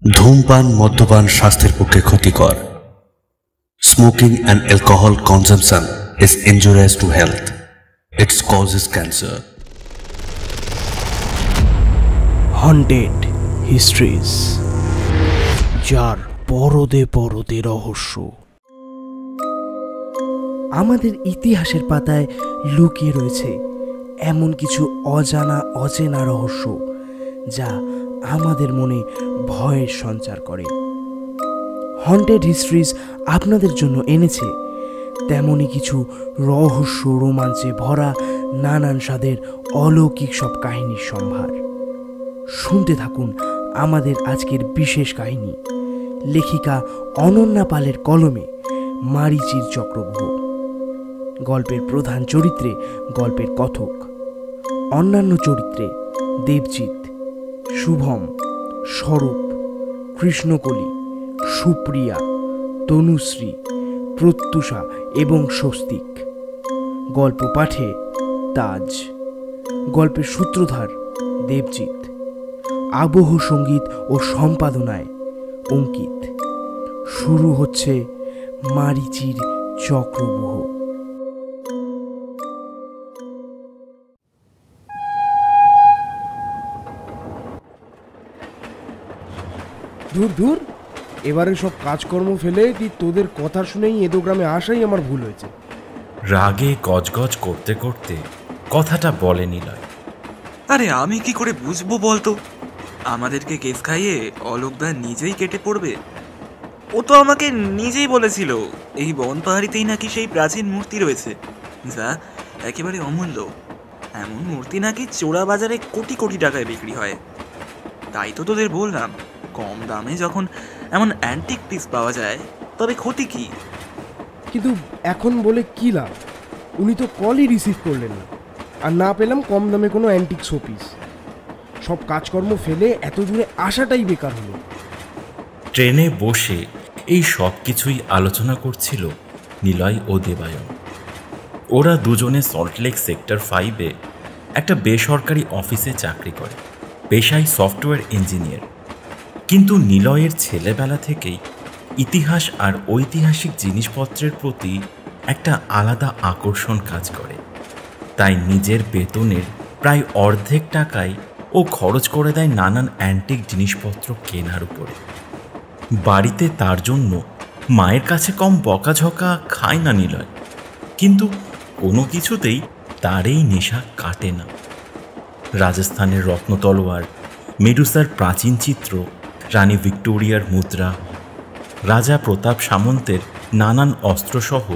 ধূমপান মদ্যপান স্বাস্থ্যের পক্ষে ক্ষতিকর। Smoking and alcohol consumption is injurious to health. It causes cancer. Haunted Histories, যার পরদে পরদে রহস্য। আমাদের ইতিহাসের পাতায় লুকিয়ে রয়েছে এমন কিছু অচেনা রহস্য যা আমাদের মনে ভয়ের সঞ্চার করে। হন্টেড হিস্ট্রিজ আপনাদের জন্য এনেছে তেমনই কিছু রহস্য রোমাঞ্চে ভরা নানান স্বাদের অলৌকিক সব কাহিনীর সম্ভার। শুনতে থাকুন আমাদের আজকের বিশেষ কাহিনী, লেখিকা অনন্যা পালের কলমে মারিচির চক্রব্যূহ। গল্পের প্রধান চরিত্রে গল্পের কথক, অন্যান্য চরিত্রে দেবজিৎ, শুভম, স্বরূপ, কৃষ্ণকলি, সুপ্রিয়া, তনুশ্রী, প্রত্যুষা এবং স্বস্তিক। গল্প পাঠে তাজ, গল্পের সূত্রধার দেবজিৎ, আবহ সঙ্গীত ও সম্পাদনায় অঙ্কিত। শুরু হচ্ছে মারিচির চক্রব্যূহ। দূর দূর, এবারে সব কাজকর্ম ফেলে তোদের কথা শুনেই এদো গ্রামে আসাই আমার ভুল হয়েছে। রাগে গজগজ করতে করতে কথাটা বলে নিলয়। আরে আমি কি করে বুঝবো বলতো? আমাদেরকে কেস খাইয়ে অলোকদা নিজেই কেটে পড়বে। ও তো আমাকে নিজেই বলেছিল এই বনপাহাড়িতেই নাকি সেই প্রাচীন মূর্তি রয়েছে, যা একেবারে অমূল্য। এমন মূর্তি নাকি চোরা বাজারে কোটি কোটি টাকায় বিক্রি হয়। তাই তো তোদের বললাম, কম দামে যখন এমন অ্যান্টিক পিস পাওয়া যায় তবে ক্ষতি কি? কিন্তু এখন বলে কি লাভ? উনি তো কলই রিসিভ করলেন না, আর না পেলাম কম দামে কোনো অ্যান্টিক শোপিস। সব কাজকর্ম ফেলে এত দূরে আসাটাই বেকার হলো। ট্রেনে বসে এই সব কিছুই আলোচনা করছিল নিলয় ও দেবায়ন। ওরা দুজনে সল্টলেক সেক্টর 5-এ একটা বেসরকারি অফিসে চাকরি করে, পেশায় সফটওয়্যার ইঞ্জিনিয়ার। কিন্তু নিলয়ের ছেলেবেলা থেকেই ইতিহাস আর ঐতিহাসিক জিনিসপত্রের প্রতি একটা আলাদা আকর্ষণ কাজ করে। তাই নিজের বেতনের প্রায় অর্ধেক টাকায় ও খরচ করে দেয় নানান অ্যান্টিক জিনিসপত্র কেনার উপরে। বাড়িতে তার জন্য মায়ের কাছে কম বকাঝকা খায় না নিলয়, কিন্তু কোনো কিছুতেই তার এই নেশা কাটে না। রাজস্থানের রত্নতলোয়ার, মেডুসার প্রাচীন চিত্র, রানী ভিক্টোরিয়ার মুদ্রা, রাজা প্রতাপ সামন্তের নানান অস্ত্রসহ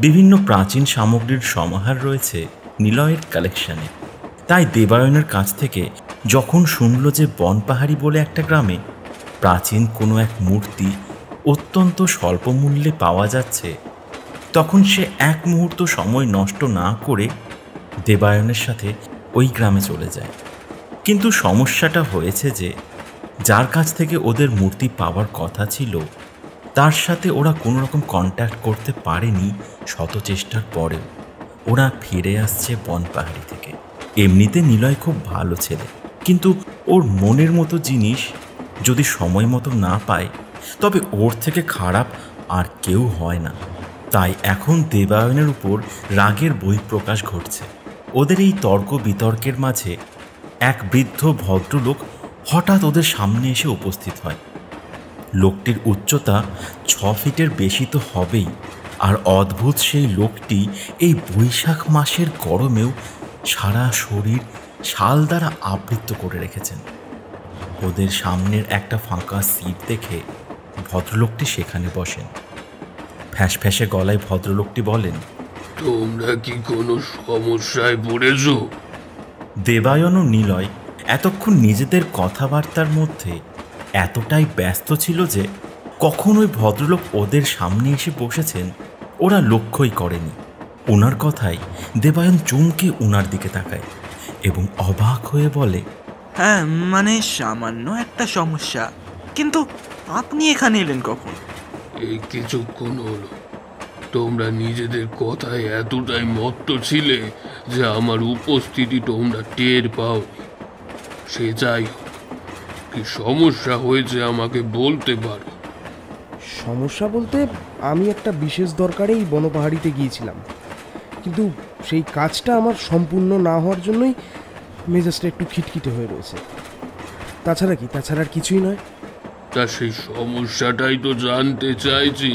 বিভিন্ন প্রাচীন সামগ্রীর সমাহার রয়েছে নিলয়ের কালেকশানে। তাই দেবায়নের কাছ থেকে যখন শুনল যে বনপাহাড়ি বলে একটা গ্রামে প্রাচীন কোনো এক মূর্তি অত্যন্ত স্বল্প মূল্যে পাওয়া যাচ্ছে, তখন সে এক মুহূর্ত সময় নষ্ট না করে দেবায়নের সাথে ওই গ্রামে চলে যায়। কিন্তু সমস্যাটা হয়েছে যে যার কাছ থেকে ওদের মূর্তি পাওয়ার কথা ছিল তার সাথে ওরা কোনো রকম কন্ট্যাক্ট করতে পারেনি। শত চেষ্টার পরেও ওরা ফিরে আসছে বনপাহাড়ি থেকে। এমনিতে নিলয় খুব ভালো ছেলে, কিন্তু ওর মনের মতো জিনিস যদি সময় মতো না পায় তবে ওর থেকে খারাপ আর কেউ হয় না। তাই এখন দেবায়নের উপর রাগের বহিঃপ্রকাশ ঘটছে। ওদের এই তর্ক বিতর্কের মাঝে এক বৃদ্ধ ভদ্রলোক হঠাৎ ওদের সামনে এসে উপস্থিত হয়। লোকটির উচ্চতা 6 ফিটের বেশি তো হবেই, আর অদ্ভুত সেই লোকটি এই বৈশাখ মাসের গরমেও সারা শরীর শাল দ্বারা আবৃত করে রেখেছেন। ওদের সামনের একটা ফাঁকা সিট দেখে ভদ্রলোকটি সেখানে বসেন। ফ্যাঁসফ্যাঁসে গলায় ভদ্রলোকটি বলেন, তোমরা কি কোনো সমস্যায় পড়েছ? দেবায়ন ও নিলয় এতক্ষণ নিজেদের কথাবার্তার মধ্যে এতটাই ব্যস্ত ছিল যে কখন ওই ভদ্রলোক ওদের সামনে এসে বসেছেন ওরা লক্ষ্যই করেনি। ওনার কথায় দেবায়ন চমকে ওনার দিকে তাকায় এবং অবাক হয়ে বলে, হ্যাঁ, মানে সামান্য একটা সমস্যা, কিন্তু আপনি এখানে এলেন কখন? এই কিছুক্ষণ হলো। তোমরা নিজেদের কথায় এতটাই মত্ত ছিলে যে আমার উপস্থিতি তোমরা টের পাওনি। সে যাই হোক, কি সমস্যা হয়েছে আমাকে বলতে পারো? সমস্যা বলতে আমি একটা বিশেষ দরকারেই বনপাহাড়িতে গিয়েছিলাম, কিন্তু সেই কাজটা আমার সম্পূর্ণ না হওয়ার জন্যই মেজাজটা একটু খিটখিটে হয়ে রয়েছে। তাছাড়া আর কিছুই নয়। তা সেই সমস্যাটাই তো জানতে চাইছি।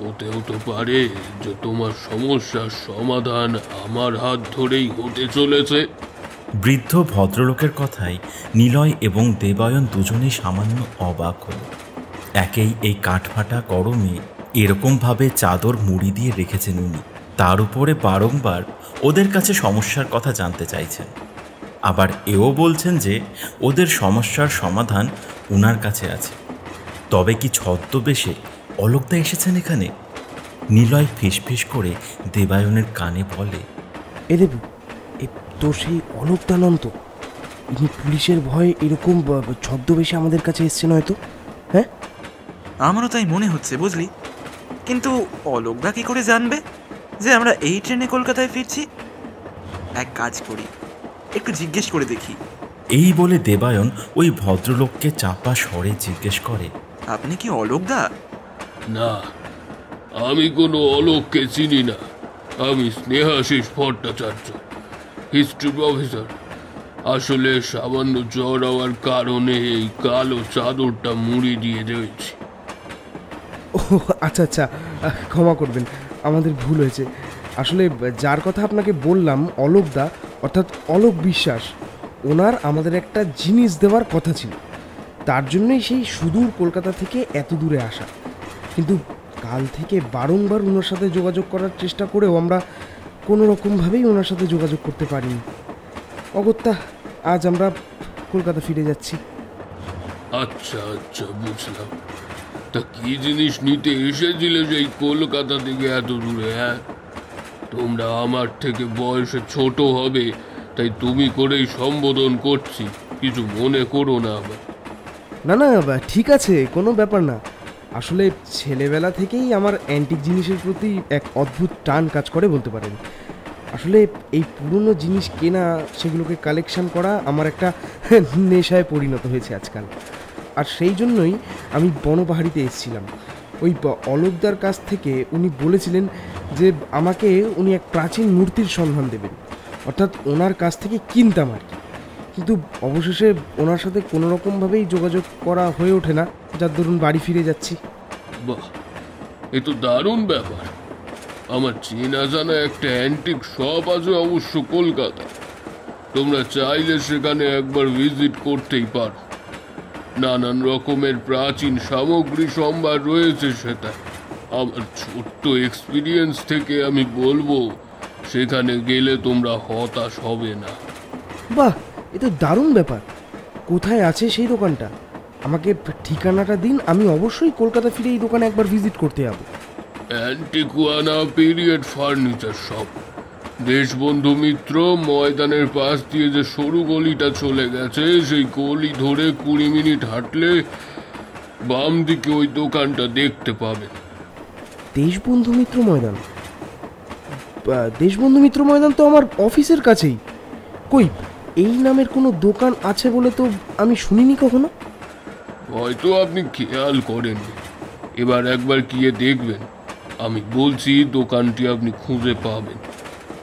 হতেও তো পারে যে তোমার সমস্যার সমাধান আমার হাত ধরেই হতে চলেছে। বৃদ্ধ ভদ্রলোকের কথায় নিলয় এবং দেবায়ন দুজনেই সামান্য অবাক হল। একেই এই কাঠফাটা গরমে এরকমভাবে চাদর মুড়ি দিয়ে রেখেছেন উনি, তার উপরে বারংবার ওদের কাছে সমস্যার কথা জানতে চাইছেন। আবার এও বলছেন যে ওদের সমস্যার সমাধান ওনার কাছে আছে। তবে কি ছদ্মবেশে অলোকদা এসেছেন এখানে? নিলয় ফিসফিস করে দেবায়নের কানে বলে, এ দেবু, এ তো সেই অলোকদানন্ত। ইনি পুলিশের ভয়ে এরকম ছদ্মবেশে আমাদের কাছে এসছেন হয়তো। হ্যাঁ, আমারও তাই মনে হচ্ছে, বুঝলি। কিন্তু অলোকদা কি করে জানবে যে আমরা এই ট্রেনে কলকাতায় ফিরছি? এক কাজ করি, একটু জিজ্ঞেস করে দেখি। এই বলে দেবায়ন ওই ভদ্রলোককে চাপা স্বরে জিজ্ঞেস করে, আপনি কি অলোকদা? না, আমি কোনো অলোককে চিনি না। আমি স্নেহাশিস ভট্টাচার্য, হিস্ট্রি প্রফেসর। আসলে সামান্য জ্বর হওয়ার কারণে এই কালো চাদরটা মুড়ি দিয়ে রয়েছি। ও আচ্ছা, ক্ষমা করবেন, আমাদের ভুল হয়েছে। আসলে যার কথা আপনাকে বললাম, অলোকদা অর্থাৎ অলোক বিশ্বাস, ওনার আমাদের একটা জিনিস দেওয়ার কথা ছিল। তার জন্যই সেই সুদূর কলকাতা থেকে এত দূরে আসা। কিন্তু কাল থেকে বারংবার ওনার সাথে যোগাযোগ করার চেষ্টা করেও আমরা কোনো রকমভাবেই ওনার সাথে যোগাযোগ করতে পারিনি। অগত্যা আজ আমরা কলকাতা ফিরে যাচ্ছি। আচ্ছা, বুঝলাম। তা কি জিনিস নিতে এসেছিলে যে কলকাতা থেকে এত দূরে? হ্যাঁ, তোমরা আমার থেকে বয়সে ছোট হবে, তাই তুমি করেই সম্বোধন করছি, কিছু মনে করো না আবার। না, ঠিক আছে, কোনো ব্যাপার না। আসলে ছেলেবেলা থেকেই আমার অ্যান্টিক জিনিসের প্রতি এক অদ্ভুত টান কাজ করে বলতে পারেন। আসলে এই পুরনো জিনিস কেনা, সেগুলোকে কালেকশন করা আমার একটা নেশায় পরিণত হয়েছে আজকাল। আর সেই জন্যই আমি বনপাহাড়িতে এসেছিলাম। ওই অলোকদার কাছ থেকে উনি বলেছিলেন যে আমাকে উনি এক প্রাচীন মূর্তির সন্ধান দেবেন, অর্থাৎ ওনার কাছ থেকে কিনতাম আর কি। কিন্তু অবশেষে ওনার সাথে কোনো রকমভাবেই যোগাযোগ করা হয়ে ওঠে না, যার দরুন বাড়ি ফিরে যাচ্ছি। বাহ, এ তো দারুণ ব্যাপার। আমার চেনা জানা একটা অ্যান্টিক শপ আছে অবশ্য কলকাতা। তোমরা চাইলে সেখানে একবার ভিজিট করতেই পারো। নানান রকমের প্রাচীন সামগ্রী সম্ভার রয়েছে সেটা। আমার ছোট্ট এক্সপিরিয়েন্স থেকে আমি বলবো, সেখানে গেলে তোমরা হতাশ হবে না। বাহ, এ তো দারুণ ব্যাপার। কোথায় আছে সেই দোকানটা? আমাকে ঠিকানাটা দিন, আমি অবশ্যই কলকাতা ফিরে এই দোকানে একবার ভিজিট করতে যাবো। অ্যান্টিকুয়ানা পিরিয়ড ফার্নিচার শপ, দেশবন্ধু মিত্র ময়দানের পাশ দিয়ে যে সরু গলিটা চলে গেছে, সেই গলি ধরে 20 মিনিট হাঁটলে বাম দিকে ওই দোকানটা দেখতে পাবেন। দেশবন্ধু মিত্র ময়দান? দেশবন্ধু মিত্র ময়দান তো আমার অফিসের কাছেই। কই, এই নামের কোনো দোকান আছে বলে তো আমি শুনিনি কখনো। হয়তো আপনি খেয়াল করেননি, এবার একবার গিয়ে দেখবেন। আমি বলছি, দোকানটি আপনি খুঁজে পাবেন।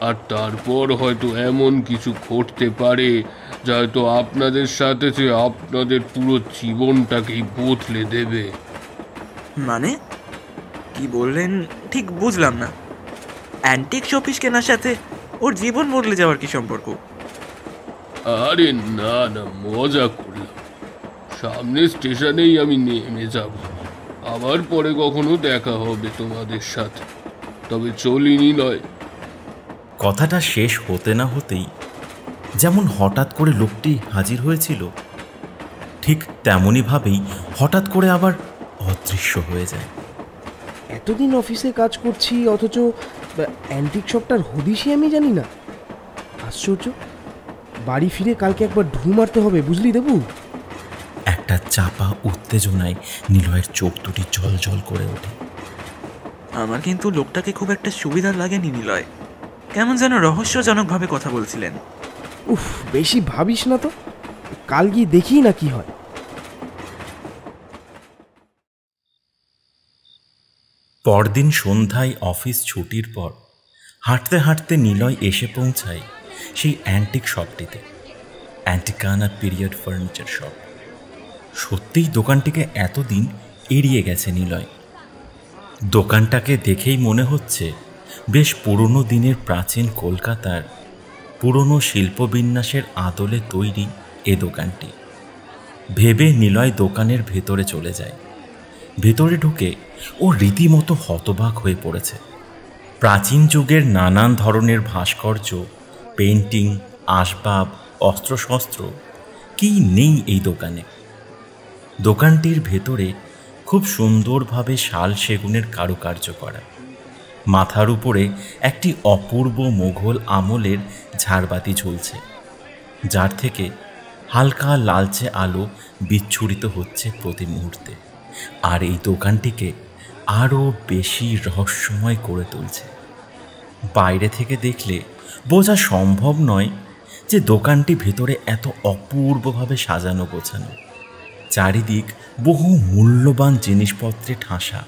আর তারপর হয়তো এমন কিছু ঘটতে পারে যা হয়তো আপনাদের সাথে যে আপনাদের পুরো জীবনটাকেই বদলে দেবে। মানে কি বললেন ঠিক বুঝলাম না। অ্যান্টিক শোপিস কেনার সাথে ওর জীবন বদলে যাওয়ার কি সম্পর্ক? আরে না, মজা করলাম। সামনে স্টেশনেই আমি নেমে যাব, আবার পরে কখনো দেখা হবে তোমাদের সাথে। তবে চলিনি নয়। কথাটা শেষ হতে না হতেই যেমন হঠাৎ করে লোকটি হাজির হয়েছিল, ঠিক তেমনইভাবেই হঠাৎ করে আবার অদৃশ্য হয়ে যায়। এতদিন অফিসে কাজ করছি, অথচ অ্যান্টিক শপটার হদিশই আমি জানি না। আশ্চর্য। বাড়ি ফিরে কালকে একবার ঢু মারতে হবে, বুঝলি দেবু? একটা চাপা উত্তেজনায় নিলয়ের চোখ দুটি জল জল করে ওঠে। আমার কিন্তু লোকটাকে খুব একটা সুবিধার লাগেনি নিলয়। কেমন যেন রহস্যজনকভাবে কথা বলছিলেন। উফ, বেশি ভাবিস না তো, কাল গিয়ে দেখি না কি হয়। পরদিন সন্ধ্যায় অফিস ছুটির পর হাঁটতে হাঁটতে নিলয় এসে পৌঁছায় সেই অ্যান্টিক শপটিতে, অ্যান্টিকানা পিরিয়ড ফার্নিচার শপ। সত্যিই দোকানটিকে এতদিন এড়িয়ে গেছে নিলয়। দোকানটাকে দেখেই মনে হচ্ছে বেশ পুরনো দিনের প্রাচীন কলকাতার পুরনো শিল্পবিন্যাসের আদলে তৈরি এ দোকানটি। ভেবে নিলয় দোকানের ভেতরে চলে যায়। ভেতরে ঢুকে ও রীতিমতো হতবাক হয়ে পড়েছে। প্রাচীন যুগের নানান ধরনের ভাস্কর্য, পেন্টিং, আসবাব, অস্ত্রশস্ত্র কি নেই এই দোকানে। দোকানটির ভেতরে খুব সুন্দরভাবে শাল সেগুনের কারুকার্য করা। মাথার উপরে একটি অপূর্ব মোঘল আমলের ঝাড়বাতি ঝুলছে, যার থেকে হালকা লালচে আলো বিচ্ছুরিত হচ্ছে প্রতি মুহূর্তে, আর এই দোকানটিকে আরও বেশি রহস্যময় করে তুলছে। বাইরে থেকে দেখলে বোঝা সম্ভব নয় যে দোকানটি ভেতরে এত অপূর্বভাবে সাজানো গোছানো। চারিদিক বহু মূল্যবান জিনিসপত্রে ঠাসা।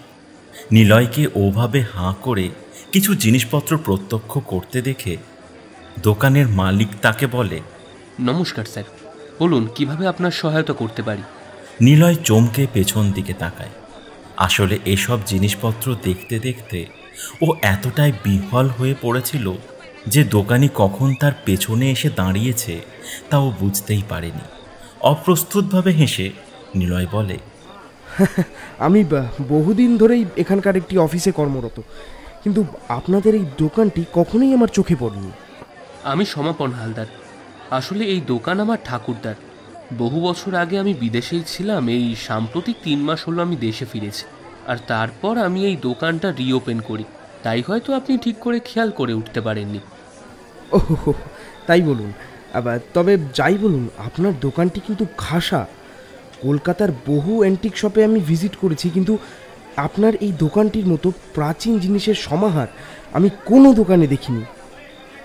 নিলয়কে ওভাবে হাঁ করে কিছু জিনিসপত্র প্রত্যক্ষ করতে দেখে দোকানের মালিক তাকে বলে, নমস্কার স্যার, বলুন কিভাবে আপনার সহায়তা করতে পারি। নিলয় চমকে পেছন দিকে তাকায়। আসলে এসব জিনিসপত্র দেখতে দেখতে ও এতটাই বিহ্বল হয়ে পড়েছিল যে দোকানি কখন তার পেছনে এসে দাঁড়িয়েছে তা ও বুঝতেই পারেনি। অপ্রস্তুতভাবে হেসে নিলয় বলে, আমি বহুদিন ধরেই এখানকার একটি অফিসে কর্মরত, কিন্তু আপনাদের এই দোকানটি কখনোই আমার চোখে পড়েনি। আমি সমাপন হালদার। আসলে এই দোকান আমার ঠাকুরদার। বহু বছর আগে আমি বিদেশেই ছিলাম। এই সাম্প্রতিক 3 মাস হলো আমি দেশে ফিরেছি, আর তারপর আমি এই দোকানটা রিওপেন করি। তাই হয়তো আপনি ঠিক করে খেয়াল করে উঠতে পারেননি। ওহ, তাই বলুন। তবে যাই বলুন, আপনার দোকানটি কিন্তু খাসা। কলকাতার বহু অ্যান্টিক শপে আমি ভিজিট করেছি, কিন্তু আপনার এই দোকানটির মতো প্রাচীন জিনিসের সমাহার আমি কোনো দোকানে দেখিনি।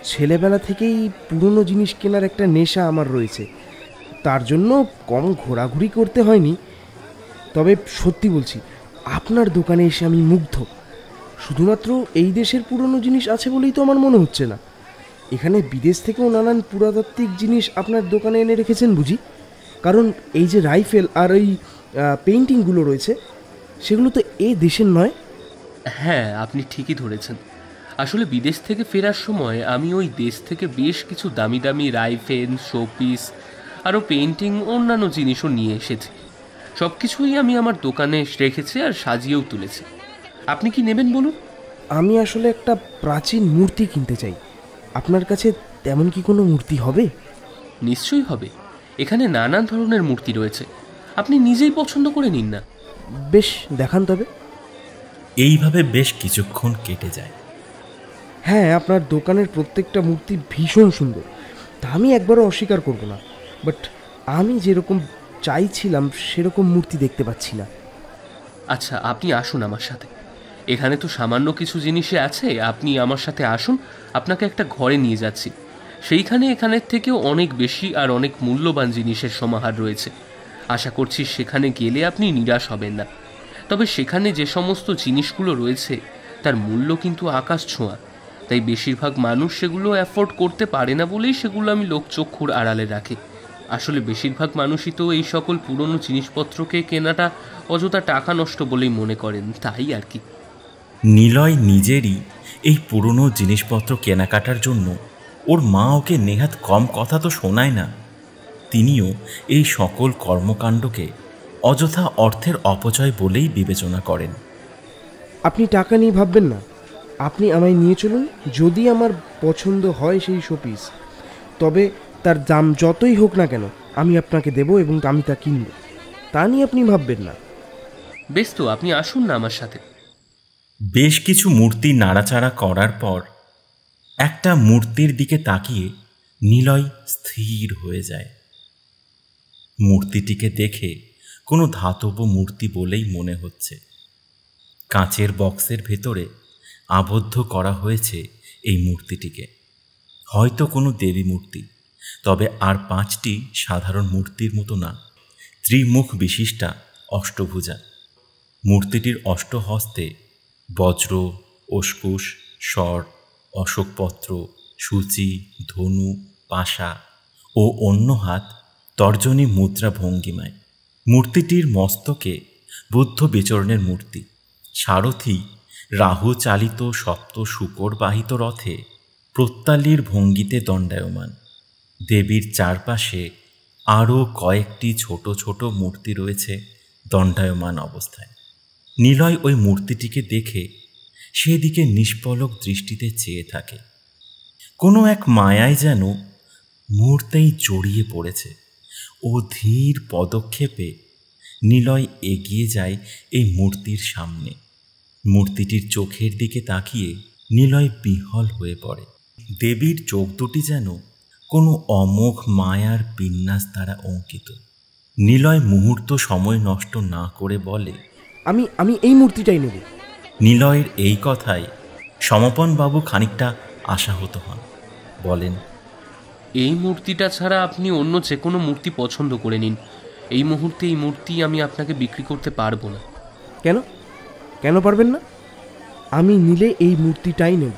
ছেলেবেলা থেকেই পুরনো জিনিস কেনার একটা নেশা আমার রয়েছে, তার জন্য কম ঘোরাঘুরি করতে হয়নি। তবে সত্যি বলছি, আপনার দোকানে এসে আমি মুগ্ধ। শুধুমাত্র এই দেশের পুরনো জিনিস আছে বলেই তো আমার মনে হচ্ছে না, এখানে বিদেশ থেকেও নানান পুরাতাত্ত্বিক জিনিস আপনার দোকানে এনে রেখেছেন বুঝি। কারণ এই যে রাইফেল আর ওই পেইন্টিংগুলো রয়েছে, সেগুলো তো এই দেশের নয়। হ্যাঁ, আপনি ঠিকই ধরেছেন। আসলে বিদেশ থেকে ফেরার সময় আমি ওই দেশ থেকে বেশ কিছু দামি দামি রাইফেল, শোপিস, আরও পেইন্টিং, অন্যান্য জিনিসও নিয়ে এসেছি। সব কিছুই আমি আমার দোকানে রেখেছি আর সাজিয়েও তুলেছি। আপনি কি নেবেন বলুন? আমি আসলে একটা প্রাচীন মূর্তি কিনতে চাই। আপনার কাছে তেমন কি কোনো মূর্তি হবে? নিশ্চয়ই হবে। এখানে নানান ধরনের মূর্তি রয়েছে, আপনি নিজেই পছন্দ করে নিন না। বেশ, দেখান তবে। এইভাবে বেশ কিছুক্ষণ কেটে যায়। হ্যাঁ, আপনার দোকানের প্রত্যেকটা মূর্তি ভীষণ সুন্দর, তা আমি একবারও অস্বীকার করব না। বাট আমি যেরকম চাইছিলাম সেরকম মূর্তি দেখতে পাচ্ছি না। আচ্ছা, আপনি আসুন আমার সাথে। এখানে তো সামান্য কিছু জিনিসে আছে, আপনি আমার সাথে আসুন। আপনাকে একটা ঘরে নিয়ে যাচ্ছি। সেইখানে এখানের থেকেও অনেক বেশি আর অনেক মূল্যবান জিনিসের সমাহার রয়েছে। আশা করছি সেখানে গেলে আপনি নিরাশ হবেন না। তবে সেখানে যে সমস্ত জিনিসগুলো রয়েছে তার মূল্য কিন্তু আকাশ ছোঁয়া। তাই বেশিরভাগ মানুষ সেগুলো অ্যাফোর্ড করতে পারে না বলেই সেগুলো আমি লোকচক্ষুর আড়ালে রাখি। আসলে বেশিরভাগ মানুষই তো এই সকল পুরনো জিনিসপত্রকে কেনাটা অযথা টাকা নষ্ট বলেই মনে করেন, তাই আর কি। নিলয় নিজেরই এই পুরনো জিনিসপত্র কেনাকাটার জন্য ওর মা ওকে নেহাত কম কথা তো শোনায় না। তিনিও এই সকল কর্মকাণ্ডকে অযথা অর্থের অপচয় বলেই বিবেচনা করেন। আপনি টাকা নিয়ে ভাববেন না, আপনি আমায় নিয়ে চলুন। যদি আমার পছন্দ হয় সেই শোপিস, তবে তার দাম যতই হোক না কেন আমি আপনাকে দেব এবং আমি তা কিনব। তা নিয়ে আপনি ভাববেন না। বেশ, তো আপনি আসুন না আমার সাথে। বেশ কিছু মূর্তি নাড়াচাড়া করার পর একটা মূর্তির দিকে তাকিয়ে নিলয় স্থির হয়ে যায়। মূর্তিটিকে দেখে কোনো ধাতব মূর্তি বলেই মনে হচ্ছে। কাঁচের বক্সের ভেতরে আবদ্ধ করা হয়েছে এই মূর্তিটিকে। হয়তো কোনো দেবী মূর্তি, তবে আর 5টি সাধারণ মূর্তির মতো না, ত্রিমুখ বিশিষ্টা অষ্টভুজা। মূর্তিটির অষ্টহস্তে বজ্র, অস্কুশ, স্বর, অশোকপত্র, সূচি, ধনু, পাশা ও অন্য হাত তর্জনী মুদ্রা ভঙ্গিমায়। মূর্তিটির মস্তকে বুদ্ধ বিচরণের মূর্তি। সারথি রাহু চালিত সপ্ত শূকর বাহিত রথে প্রত্যালীর ভঙ্গিতে দণ্ডায়মান। দেবীর চারপাশে আরও কয়েকটি ছোট ছোট মূর্তি রয়েছে দণ্ডায়মান অবস্থায়। নিলয় ওই মূর্তিটিকে দেখে সেদিকে নিষ্পলক দৃষ্টিতে চেয়ে থাকে। কোনো এক মায়ায় যেন মুহূর্তেই জড়িয়ে পড়েছে ও ধীর পদক্ষেপে নিলয় এগিয়ে যায় এই মূর্তির সামনে। মূর্তিটির চোখের দিকে তাকিয়ে নিলয় বিহ্বল হয়ে পড়ে। দেবীর চোখ দুটি যেন কোনো অমোঘ মায়ার বিন্যাস দ্বারা অঙ্কিত। নিলয় মুহূর্ত সময় নষ্ট না করে বলে, আমি আমি এই মূর্তিটাই নেব। নিলয়ের এই কথায় সমপনবাবু খানিকটা আশাহত হন। বলেন, এই মূর্তিটা ছাড়া আপনি অন্য যে কোনো মূর্তি পছন্দ করে নিন। এই মুহূর্তে এই মূর্তি আমি আপনাকে বিক্রি করতে পারবো না। কেন কেন পারবেন না? আমি নিলে এই মূর্তিটাই নেব।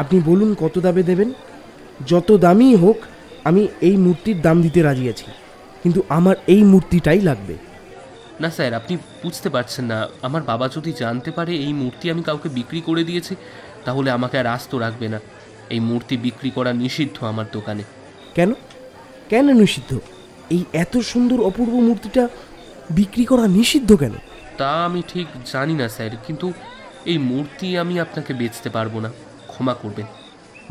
আপনি বলুন কত দামে দেবেন। যত দামই হোক আমি এই মূর্তির দাম দিতে রাজি আছি, কিন্তু আমার এই মূর্তিটাই লাগবে। না স্যার, আপনি বুঝতে পারছেন না। আমার বাবা যদি জানতে পারে এই মূর্তি আমি কাউকে বিক্রি করে দিয়েছি, তাহলে আমাকে আর আস্ত রাখবে না। এই মূর্তি বিক্রি করা নিষিদ্ধ আমার দোকানে। কেন কেন নিষিদ্ধ? এই এত সুন্দর অপূর্ব মূর্তিটা বিক্রি করা নিষিদ্ধ কেন? তা আমি ঠিক জানি না স্যার, কিন্তু এই মূর্তি আমি আপনাকে বেচতে পারবো না, ক্ষমা করবেন।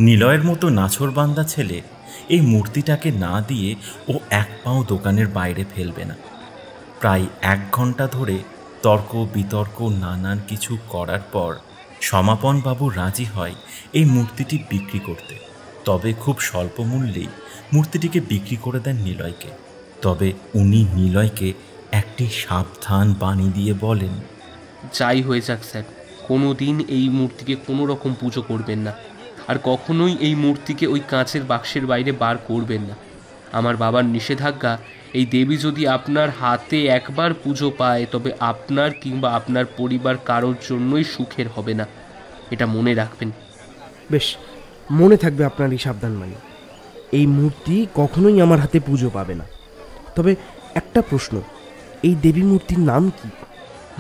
নিলয়ের মতো নাছোড়বান্দা ছেলে এই মূর্তিটাকে না দিয়ে ও এক পাও দোকানের বাইরে ফেলবে না। প্রায় 1 ঘন্টা ধরে তর্ক বিতর্ক নানান কিছু করার পর সমাপনবাবু রাজি হয় এই মূর্তিটি বিক্রি করতে। তবে খুব স্বল্প মূল্যেই মূর্তিটিকে বিক্রি করে দেন নিলয়কে। তবে উনি নিলয়কে একটি সাবধান বাণী দিয়ে বলেন, যাই হয়ে যাক স্যার, কোনো দিন এই মূর্তিকে কোনো রকম পুজো করবেন না, আর কখনোই এই মূর্তিকে ওই কাঁচের বাক্সের বাইরে বার করবেন না। আমার বাবার নিষেধাজ্ঞা, এই দেবী যদি আপনার হাতে একবার পুজো পায় তবে আপনার কিংবা আপনার পরিবার কারোর জন্যই সুখের হবে না। এটা মনে রাখবেন। বেশ, মনে থাকবে আপনার এই সাবধান বাণী। এই মূর্তি কখনোই আমার হাতে পুজো পাবে না। তবে একটা প্রশ্ন, এই দেবী মূর্তির নাম কি?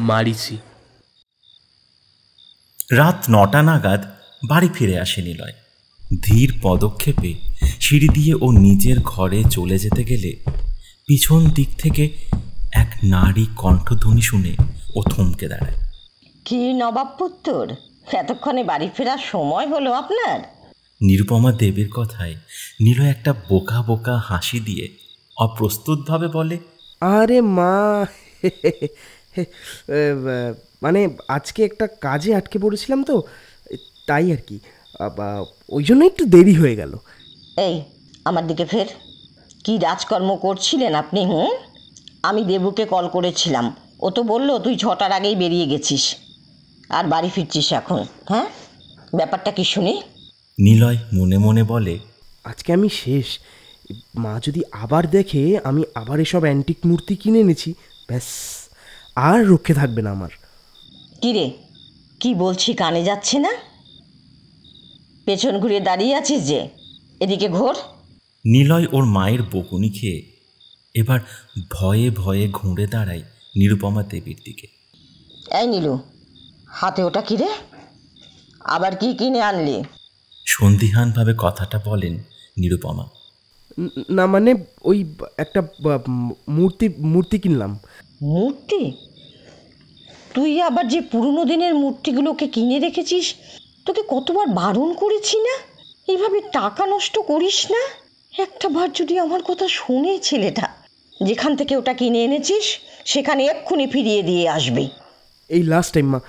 মারিচি। রাত 9টা নাগাদ বাড়ি ফিরে আসে নিলয়। ধীর পদক্ষেপে সিঁড়ি দিয়ে ও নিজের ঘরে চলে যেতে গেলে পিছন দিক থেকে এক নারী কণ্ঠধ্বনি শুনে ও থমকে দাঁড়ায়। কি নবাব পুত্তর, এতক্ষণে বাড়ি ফেরার সময় হলো আপনার? নিরুপমা দেবীর কথায় নিলয় একটা বোকা বোকা হাসি দিয়ে অপ্রস্তুতভাবে বলে, আরে মা, মানে আজকে একটা কাজে আটকে পড়েছিলাম তো, তাই আর কি, ওই জন্য একটু দেরি হয়ে গেল। এই আমার দিকে ফের। কি রাজকর্ম করছিলেন আপনি? আমি দেবুকে কল করেছিলাম, ও তো বললো তুই 6টার আগেই বেরিয়ে গেছিস আর বাড়ি ফিরছিস এখন। হ্যাঁ, ব্যাপারটা কি শুনি? নিলয় মনে মনে বলে, আজকে আমি শেষ। মা যদি আবার দেখে আমি আবার এসব অ্যান্টিক মূর্তি কিনে এনেছি, ব্যাস আর রক্ষে থাকবে না আমার। কি রে, কি বলছি কানে যাচ্ছে না? পেছন ঘুরে দাঁড়িয়ে আছিস যে, এদিকে ঘোর। নিলয় ওর মায়ের বকুনি খেয়ে এবার ভয়ে ভয়ে ঘুরে দাঁড়ায় নিরুপমা দেবীর দিকে। এই নীলু, হাতে ওটা কি রে? আবার কি কিনে আনলি? সন্দিহানভাবে কথাটা বলেন নিরুপমা। না মানে ওই একটা মূর্তি কিনলাম। মূর্তি? তুই আবার যে পুরনো দিনের মূর্তিগুলোকে কিনে রেখেছিস, তোকে কতবার বারণ করেছি না এইভাবে টাকা নষ্ট করিস না? একটা বার যদি আমার কথা শুনে ছেলেটা, যেখান থেকে ওটা কিনে এনেছিস সেখানে এক্ষুনি ফিরিয়ে দিয়ে আসবে। এই লাস্ট টাইম মা,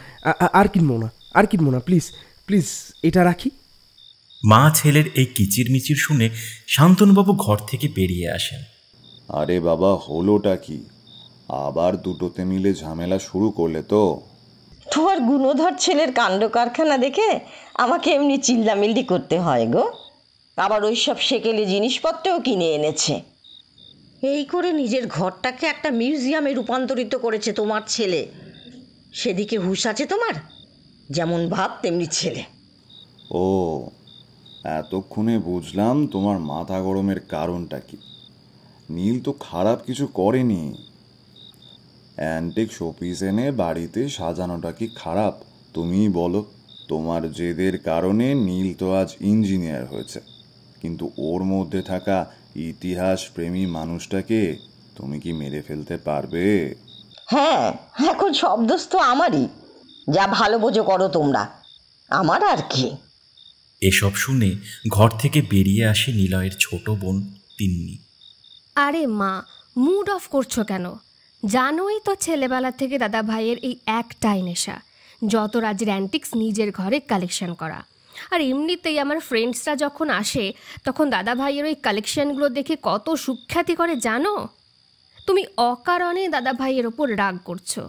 আর কিনবো না, প্লিজ প্লিজ, এটা রাখি। মা ছেলের এই কিচিরমিচির শুনে শান্তনুবাবু ঘর থেকে বেরিয়ে আসেন। আরে বাবা, হলোটা কি? আবার দুটোতে মিলে ঝামেলা শুরু করলে তো? তোমার গুণধর ছেলের কাণ্ড কারখানা দেখে আমাকে এমনি চিল্লামিল্লি করতে হয় গো। আবার ওই সব সেকেলে জিনিসপত্রও কিনে এনেছে। এই করে নিজের ঘরটাকে একটা মিউজিয়ামে রূপান্তরিত করেছে তোমার ছেলে। সেদিকে হুঁশ আছে তোমার? যেমন ভাব তেমনি ছেলে। ও, এতক্ষণে বুঝলাম তোমার মাথা গরমের কারণটা কি। নীল তো খারাপ কিছু করেনি। অ্যান্টিক শোপিস এনে বাড়িতে সাজানোটা কি খারাপ? তুমিই বলো। তোমার জেদের কারণে নীল তো আজ ইঞ্জিনিয়ার হয়েছে, কিন্তু ওর মধ্যে থাকা ইতিহাস প্রেমী মানুষটাকে তুমি কি মেরে ফেলতে পারবে? হ্যাঁ, এখন সব দোষ তো আমারই। যা ভালো বোঝো করো তোমরা, আমার আর কি। এসব শুনে ঘর থেকে বেরিয়ে আসে নিলয়ের ছোট বোন তিন্নি। আরে মা, মুড অফ করছো কেন? জানোই তো ছেলেবেলা থেকে দাদা ভাইয়ের এই একটাই নেশা, যত রাজ্যের অ্যান্টিক্স নিজের ঘরে কালেকশন করা। আর এমনিতেই আমার ফ্রেন্ডসরা যখন আসে তখন দাদা ভাইয়ের ওই কালেকশনগুলো দেখে কত সুখ্যাতি করে জানো? তুমি অকারণে দাদা ভাইয়ের ওপর রাগ করছো।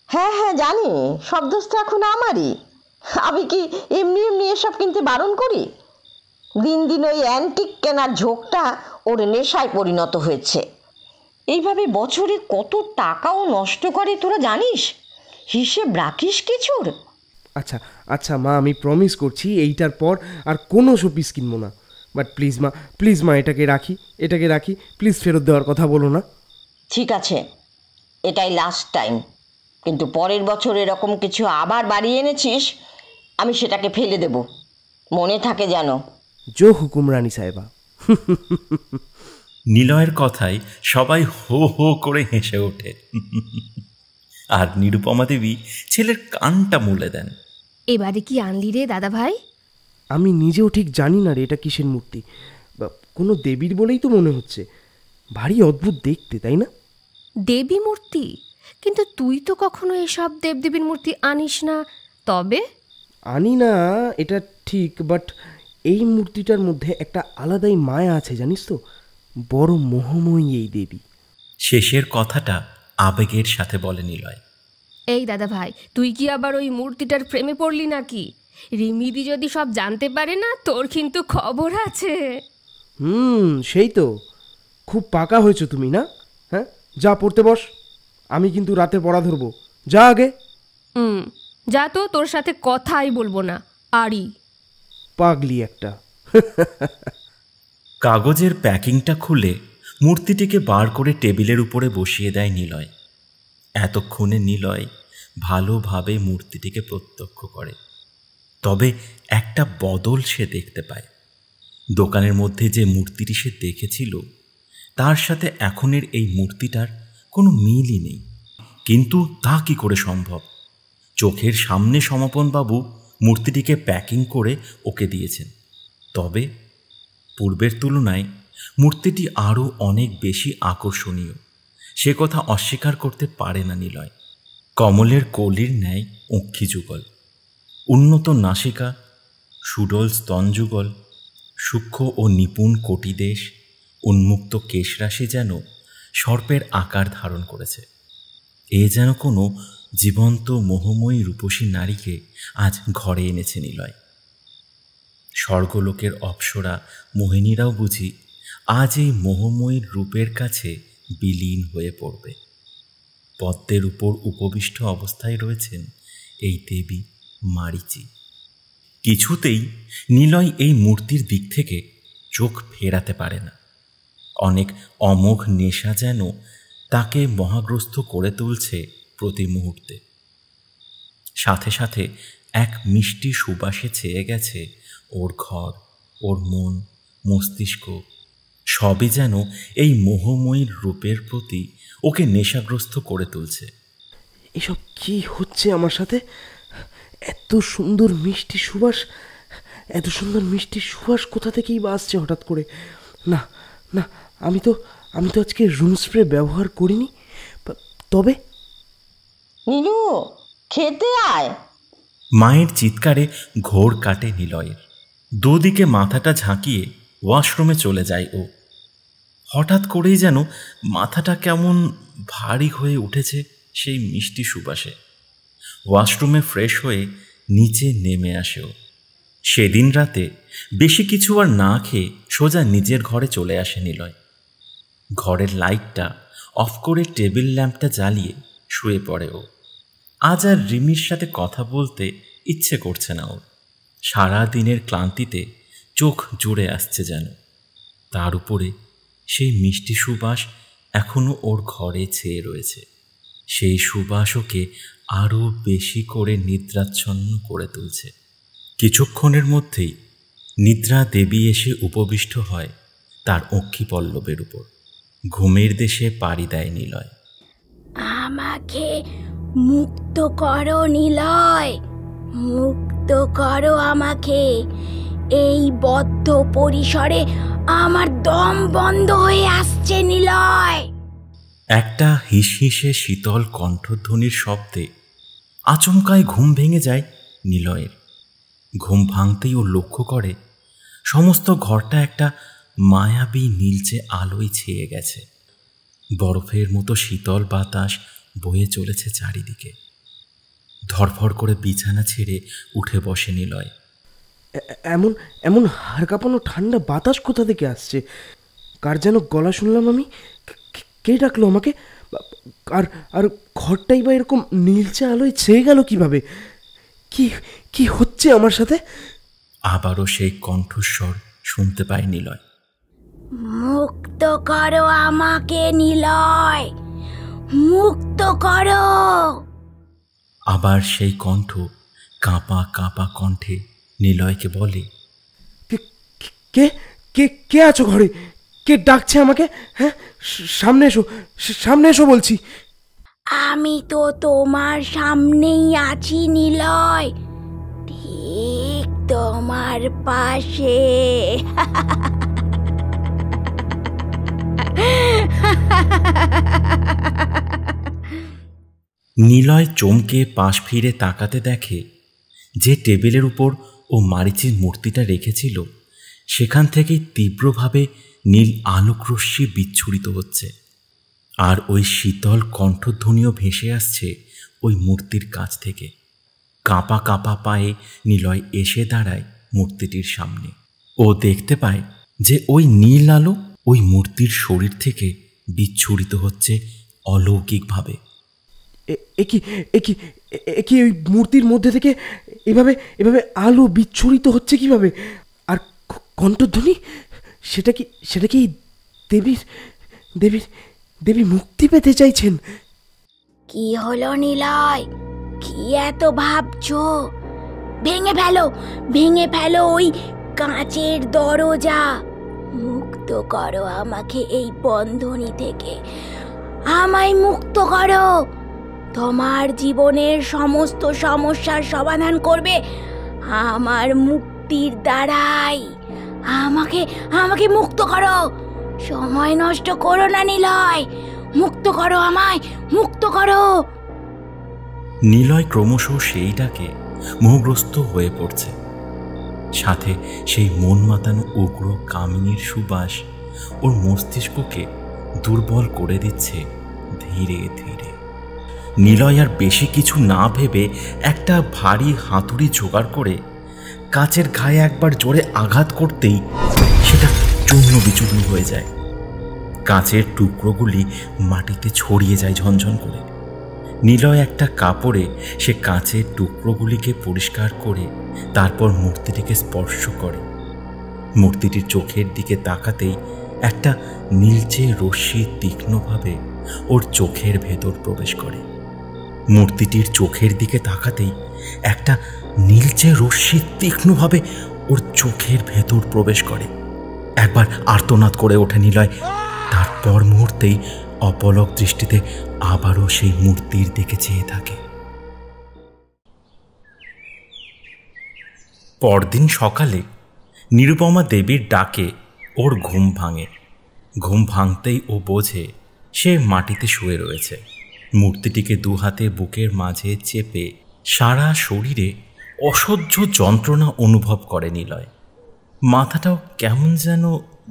হ্যাঁ হ্যাঁ জানি, সব দোষ তো এখন আমারই। আমি কি এমনি এমনি এসব কিনতে বারণ করি? দিন দিন ওই অ্যান্টিক কেনার ঝোঁকটা ওর নেশায় পরিণত হয়েছে। এইভাবে বছরে কত টাকাও নষ্ট করে তোরা জানিস? হিসেব রাখিস কিছুর? আচ্ছা আচ্ছা মা, আমি প্রমিস করছি এইটার পর আর কোনো শোপিস কিনবো না। বাট প্লিজ মা, প্লিজ মা, এটাকে রাখি, প্লিজ ফেরত দেওয়ার কথা বলো না। ঠিক আছে, এটাই লাস্ট টাইম। কিন্তু পরের বছর এরকম কিছু আবার বাড়িয়ে এনেছিস, আমি সেটাকে ফেলে দেব, মনে থাকে যেন। জো হুকুম রানী সাহেবা। নিলয়ের কথায় সবাই হো হো করে হেসে ওঠে। আর নিরুপমা দেবী ছেলের কানটা মুলে দেন। এবারে কি আনলি রে দাদা ভাই? আমি নিজেও ঠিক জানি না রে এটা কিসের মূর্তি, বা কোনো দেবীর বলেই তো মনে হচ্ছে। ভারী অদ্ভুত দেখতে, তাই না? দেবী মূর্তি? কিন্তু তুই তো কখনো এসব দেবদেবীর মূর্তি আনিস না। তবে আনি না এটা ঠিক, বাট এই মূর্তিটার মধ্যে একটা আলাদাই মায়া আছে জানিস তো। বড় মোহময়ী এই দেবী। শেষের কথাটা আবেগের সাথে বলে নিলয়। এই দাদা ভাই, তুই কি আবার ওই মূর্তিটার প্রেমে পড়লি নাকি? রিমিদি যদি সব জানতে পারে না, তোর কিন্তু খবর আছে। সেই তো, খুব পাকা হয়েছো তুমি না? হ্যাঁ, যা পড়তে বস, আমি কিন্তু রাতে পড়া ধরবো। যা আগে। যা তো, তোর সাথে কথাই বলবো না। আরি পাগলি একটা। কাগজের প্যাকিংটা খুলে মূর্তিটিকে বার করে টেবিলের উপরে বসিয়ে দেয় নিলয়। এতক্ষণে নিলয় ভালোভাবে মূর্তিটিকে প্রত্যক্ষ করে, তবে একটা বদল সে দেখতে পায়। দোকানের মধ্যে যে মূর্তিটি সে দেখেছিল তার সাথে এখনের এই মূর্তিটার কোনো মিলই নেই। কিন্তু তা কি করে সম্ভব? চোখের সামনে সমাপনবাবু মূর্তিটিকে প্যাকিং করে ওকে দিয়েছেন, তবে পূর্বের তুলনায় মূর্তিটি আরও অনেক বেশি আকর্ষণীয়। সে কথা অস্বীকার করতে পারে না নিলয়। কমলের কলির ন্যায় অক্ষি যুগল, উন্নত নাসিকা, সুডল স্তনযুগল, সূক্ষ্ম ও নিপুণ কটিদেশ, উন্মুক্ত কেশরাশি যেন সর্পের আকার ধারণ করেছে। এ যেন কোনো জীবন্ত মোহময়ী রূপসী নারীকে আজ ঘরে এনেছে নিলয়। স্বর্গলোকের অপ্সরা মোহিনীরাও বুঝি আজ এই মোহময়ীর রূপের কাছে বিলীন হয়ে পড়বে। পদ্মের উপর উপবিষ্ট অবস্থায় রয়েছেন এই দেবী মারিচি। কিছুতেই নিলয় এই মূর্তির দিক থেকে চোখ ফেরাতে পারে না। অনেক অমোঘ নেশা যেন তাকে মহাগ্রস্ত করে তুলছে প্রতি মুহূর্তে। সাথে সাথে এক মিষ্টি সুবাসে ছেয়ে গেছে ওর ঘর, ওর মন, মস্তিষ্ক। সবই যেন এই মোহময়ীর রূপের প্রতি ওকে নেশাগ্রস্ত করে তুলছে। এসব কি হচ্ছে আমার সাথে? এত সুন্দর মিষ্টি সুবাস কোথা থেকেই বা আসছে হঠাৎ করে? না না, আমি তো আজকে রুম স্প্রে ব্যবহার করিনি। তবে নীলু, খেতে আয়। মায়ের চিৎকারে ঘোর কাটে নিলয়ের। দুদিকে মাথাটা ঝাঁকিয়ে ওয়াশরুমে চলে যায় ও। হঠাৎ করেই যেন মাথাটা কেমন ভারী হয়ে উঠেছে সেই মিষ্টি সুবাসে। ওয়াশরুমে ফ্রেশ হয়ে নিচে নেমে আসে ও। সেদিন রাতে বেশি কিছু আর না খেয়ে সোজা নিজের ঘরে চলে আসে নিলয়। ঘরের লাইটটা অফ করে টেবিল ল্যাম্পটা জ্বালিয়ে শুয়ে পড়ে ও। আজ আর রিমির সাথে কথা বলতে ইচ্ছে করছে না ওর। সারা দিনের ক্লান্তিতে চোখ জুড়ে আসছে যেন। তার উপরে সেই মিষ্টি সুবাস এখনো ওর ঘরে ছেয়ে রয়েছে। সেই সুবাস ওকে আরও বেশি করে নিদ্রাচ্ছন্ন করে তুলছে। কিছুক্ষণের মধ্যেই নিদ্রা দেবী এসে উপবিষ্ট হয় তার অক্ষি পল্লবের উপর। ঘুমের দেশে পাড়ি দেয় নিলয়। আমাকে মুক্ত করো নিলয়, মুক্ত করো আমাকে। এই বদ্ধ পরিসরে আমার দম বন্ধ হয়ে আসছে নিলয়। একটা হিসহিসে শীতল কণ্ঠধ্বনির শব্দে আচমকায় ঘুম ভেঙে যায় নিলয়ের। ঘুম ভাঙতেই ও লক্ষ্য করে সমস্ত ঘরটা একটা মায়াবী নীলচে আলোয় ছেয়ে গেছে। বরফের মতো শীতল বাতাস বয়ে চলেছে চারিদিকে। ধরফর করে বিছানা ছেড়ে উঠে বসে নিলয়। এমন এমন হাড় কাঁপানো ঠান্ডা বাতাস কোথা থেকে আসছে? কার যেন গলা শুনলাম আমি। কে ডাকলো আমাকে? আর আর ঘরটাই বা এরকম নীলচে আলোয় ছেয়ে গেল কিভাবে? কি কি হচ্ছে আমার সাথে? আবারও সেই কণ্ঠস্বর শুনতে পায় নিলয়। মুক্ত করো আমাকে নিলয়, মুক্ত করো। আবার সেই কণ্ঠ কাঁপা কাঁপা কণ্ঠে নিলয়কে বলে, কে কে কে আছো ঘরে? কে ডাকছে আমাকে? হ্যাঁ, সামনে এসো, সামনে এসো বলছি। আমি তো তোমার সামনেই আছি নিলয়, ঠিক তোমার পাশে। নিলয় চমকে পাশ ফিরে তাকাতে দেখে যে টেবিলের উপর ও মারিচির মূর্তিটা রেখেছিল সেখান থেকেই তীব্রভাবে নীল আলোকরশ্মি বিচ্ছুরিত হচ্ছে। আর ওই শীতল কণ্ঠধ্বনিও ভেসে আসছে ওই মূর্তির কাছ থেকে। কাঁপা কাঁপা পায়ে নিলয় এসে দাঁড়ায় মূর্তিটির সামনে। ও দেখতে পায় যে ওই নীল আলো ওই মূর্তির শরীর থেকে বিচ্ছুরিত হচ্ছে অলৌকিকভাবে। একই ওই মূর্তির মধ্যে থেকে এভাবে এভাবে আলো বিচ্ছুরিত হচ্ছে কিভাবে? আর কণ্ঠধ্বনি, সেটা কি দেবী মুক্তি পেতে চাইছেন? কি হলো নিলয়, কি এত ভাবছো? ভেঙে ফেলো ওই কাঁচের দরজা। মুক্ত করো আমাকে এই বন্ধনী থেকে, আমায় মুক্ত করো। তোমার জীবনের সমস্ত সমস্যার সমাধান করবে আমার মুক্তির দ্বারাই। আমাকে মুক্ত করো, সময় নষ্ট করো না নিলয়, মুক্ত করো আমায়, মুক্ত করো। নিলয় ক্রমশ সেই ডাকে মোহগ্রস্ত হয়ে পড়ছে। সাথে সেই মন মাতানো উগ্র কামিনীর সুবাস ওর মস্তিষ্ককে দুর্বল করে দিচ্ছে ধীরে ধীরে। নিলয় আর বেশি কিছু না ভেবে একটা ভারী হাতুড়ি জোগাড় করে কাচের ঘায়ে একবার জোরে আঘাত করতেই সেটা চূর্ণ বিচূর্ণ হয়ে যায়। কাচের টুকরোগুলি মাটিতে ছড়িয়ে যায় ঝনঝন করে। নিলয় একটা কাপড়ে সে কাচের টুকরোগুলিকে পরিষ্কার করে তারপর মূর্তিটিকে স্পর্শ করে। মূর্তিটির চোখের দিকে তাকাতেই একটা নীলচে রশ্মি তীক্ষ্ণভাবে ওর চোখের ভেতর প্রবেশ করে। মূর্তিটির চোখের দিকে তাকাতেই একটা নীলচে রশ্মি তীক্ষ্ণভাবে ওর চোখের ভেতর প্রবেশ করে। একবার আর্তনাদ করে ওঠে নিলয়। তারপর মুহূর্তেই অপলক দৃষ্টিতে আবারও সেই মূর্তির দিকে চেয়ে থাকে। পরদিন সকালে নিরুপমা দেবীর ডাকে ওর ঘুম ভাঙে। ঘুম ভাঙতেই ও বোঝে সে মাটিতে শুয়ে রয়েছে। মূর্তিটিকে দু হাতে বুকের মাঝে চেপে সারা শরীরে অসহ্য যন্ত্রণা অনুভব করে নিলয়। মাথাটাও কেমন যেন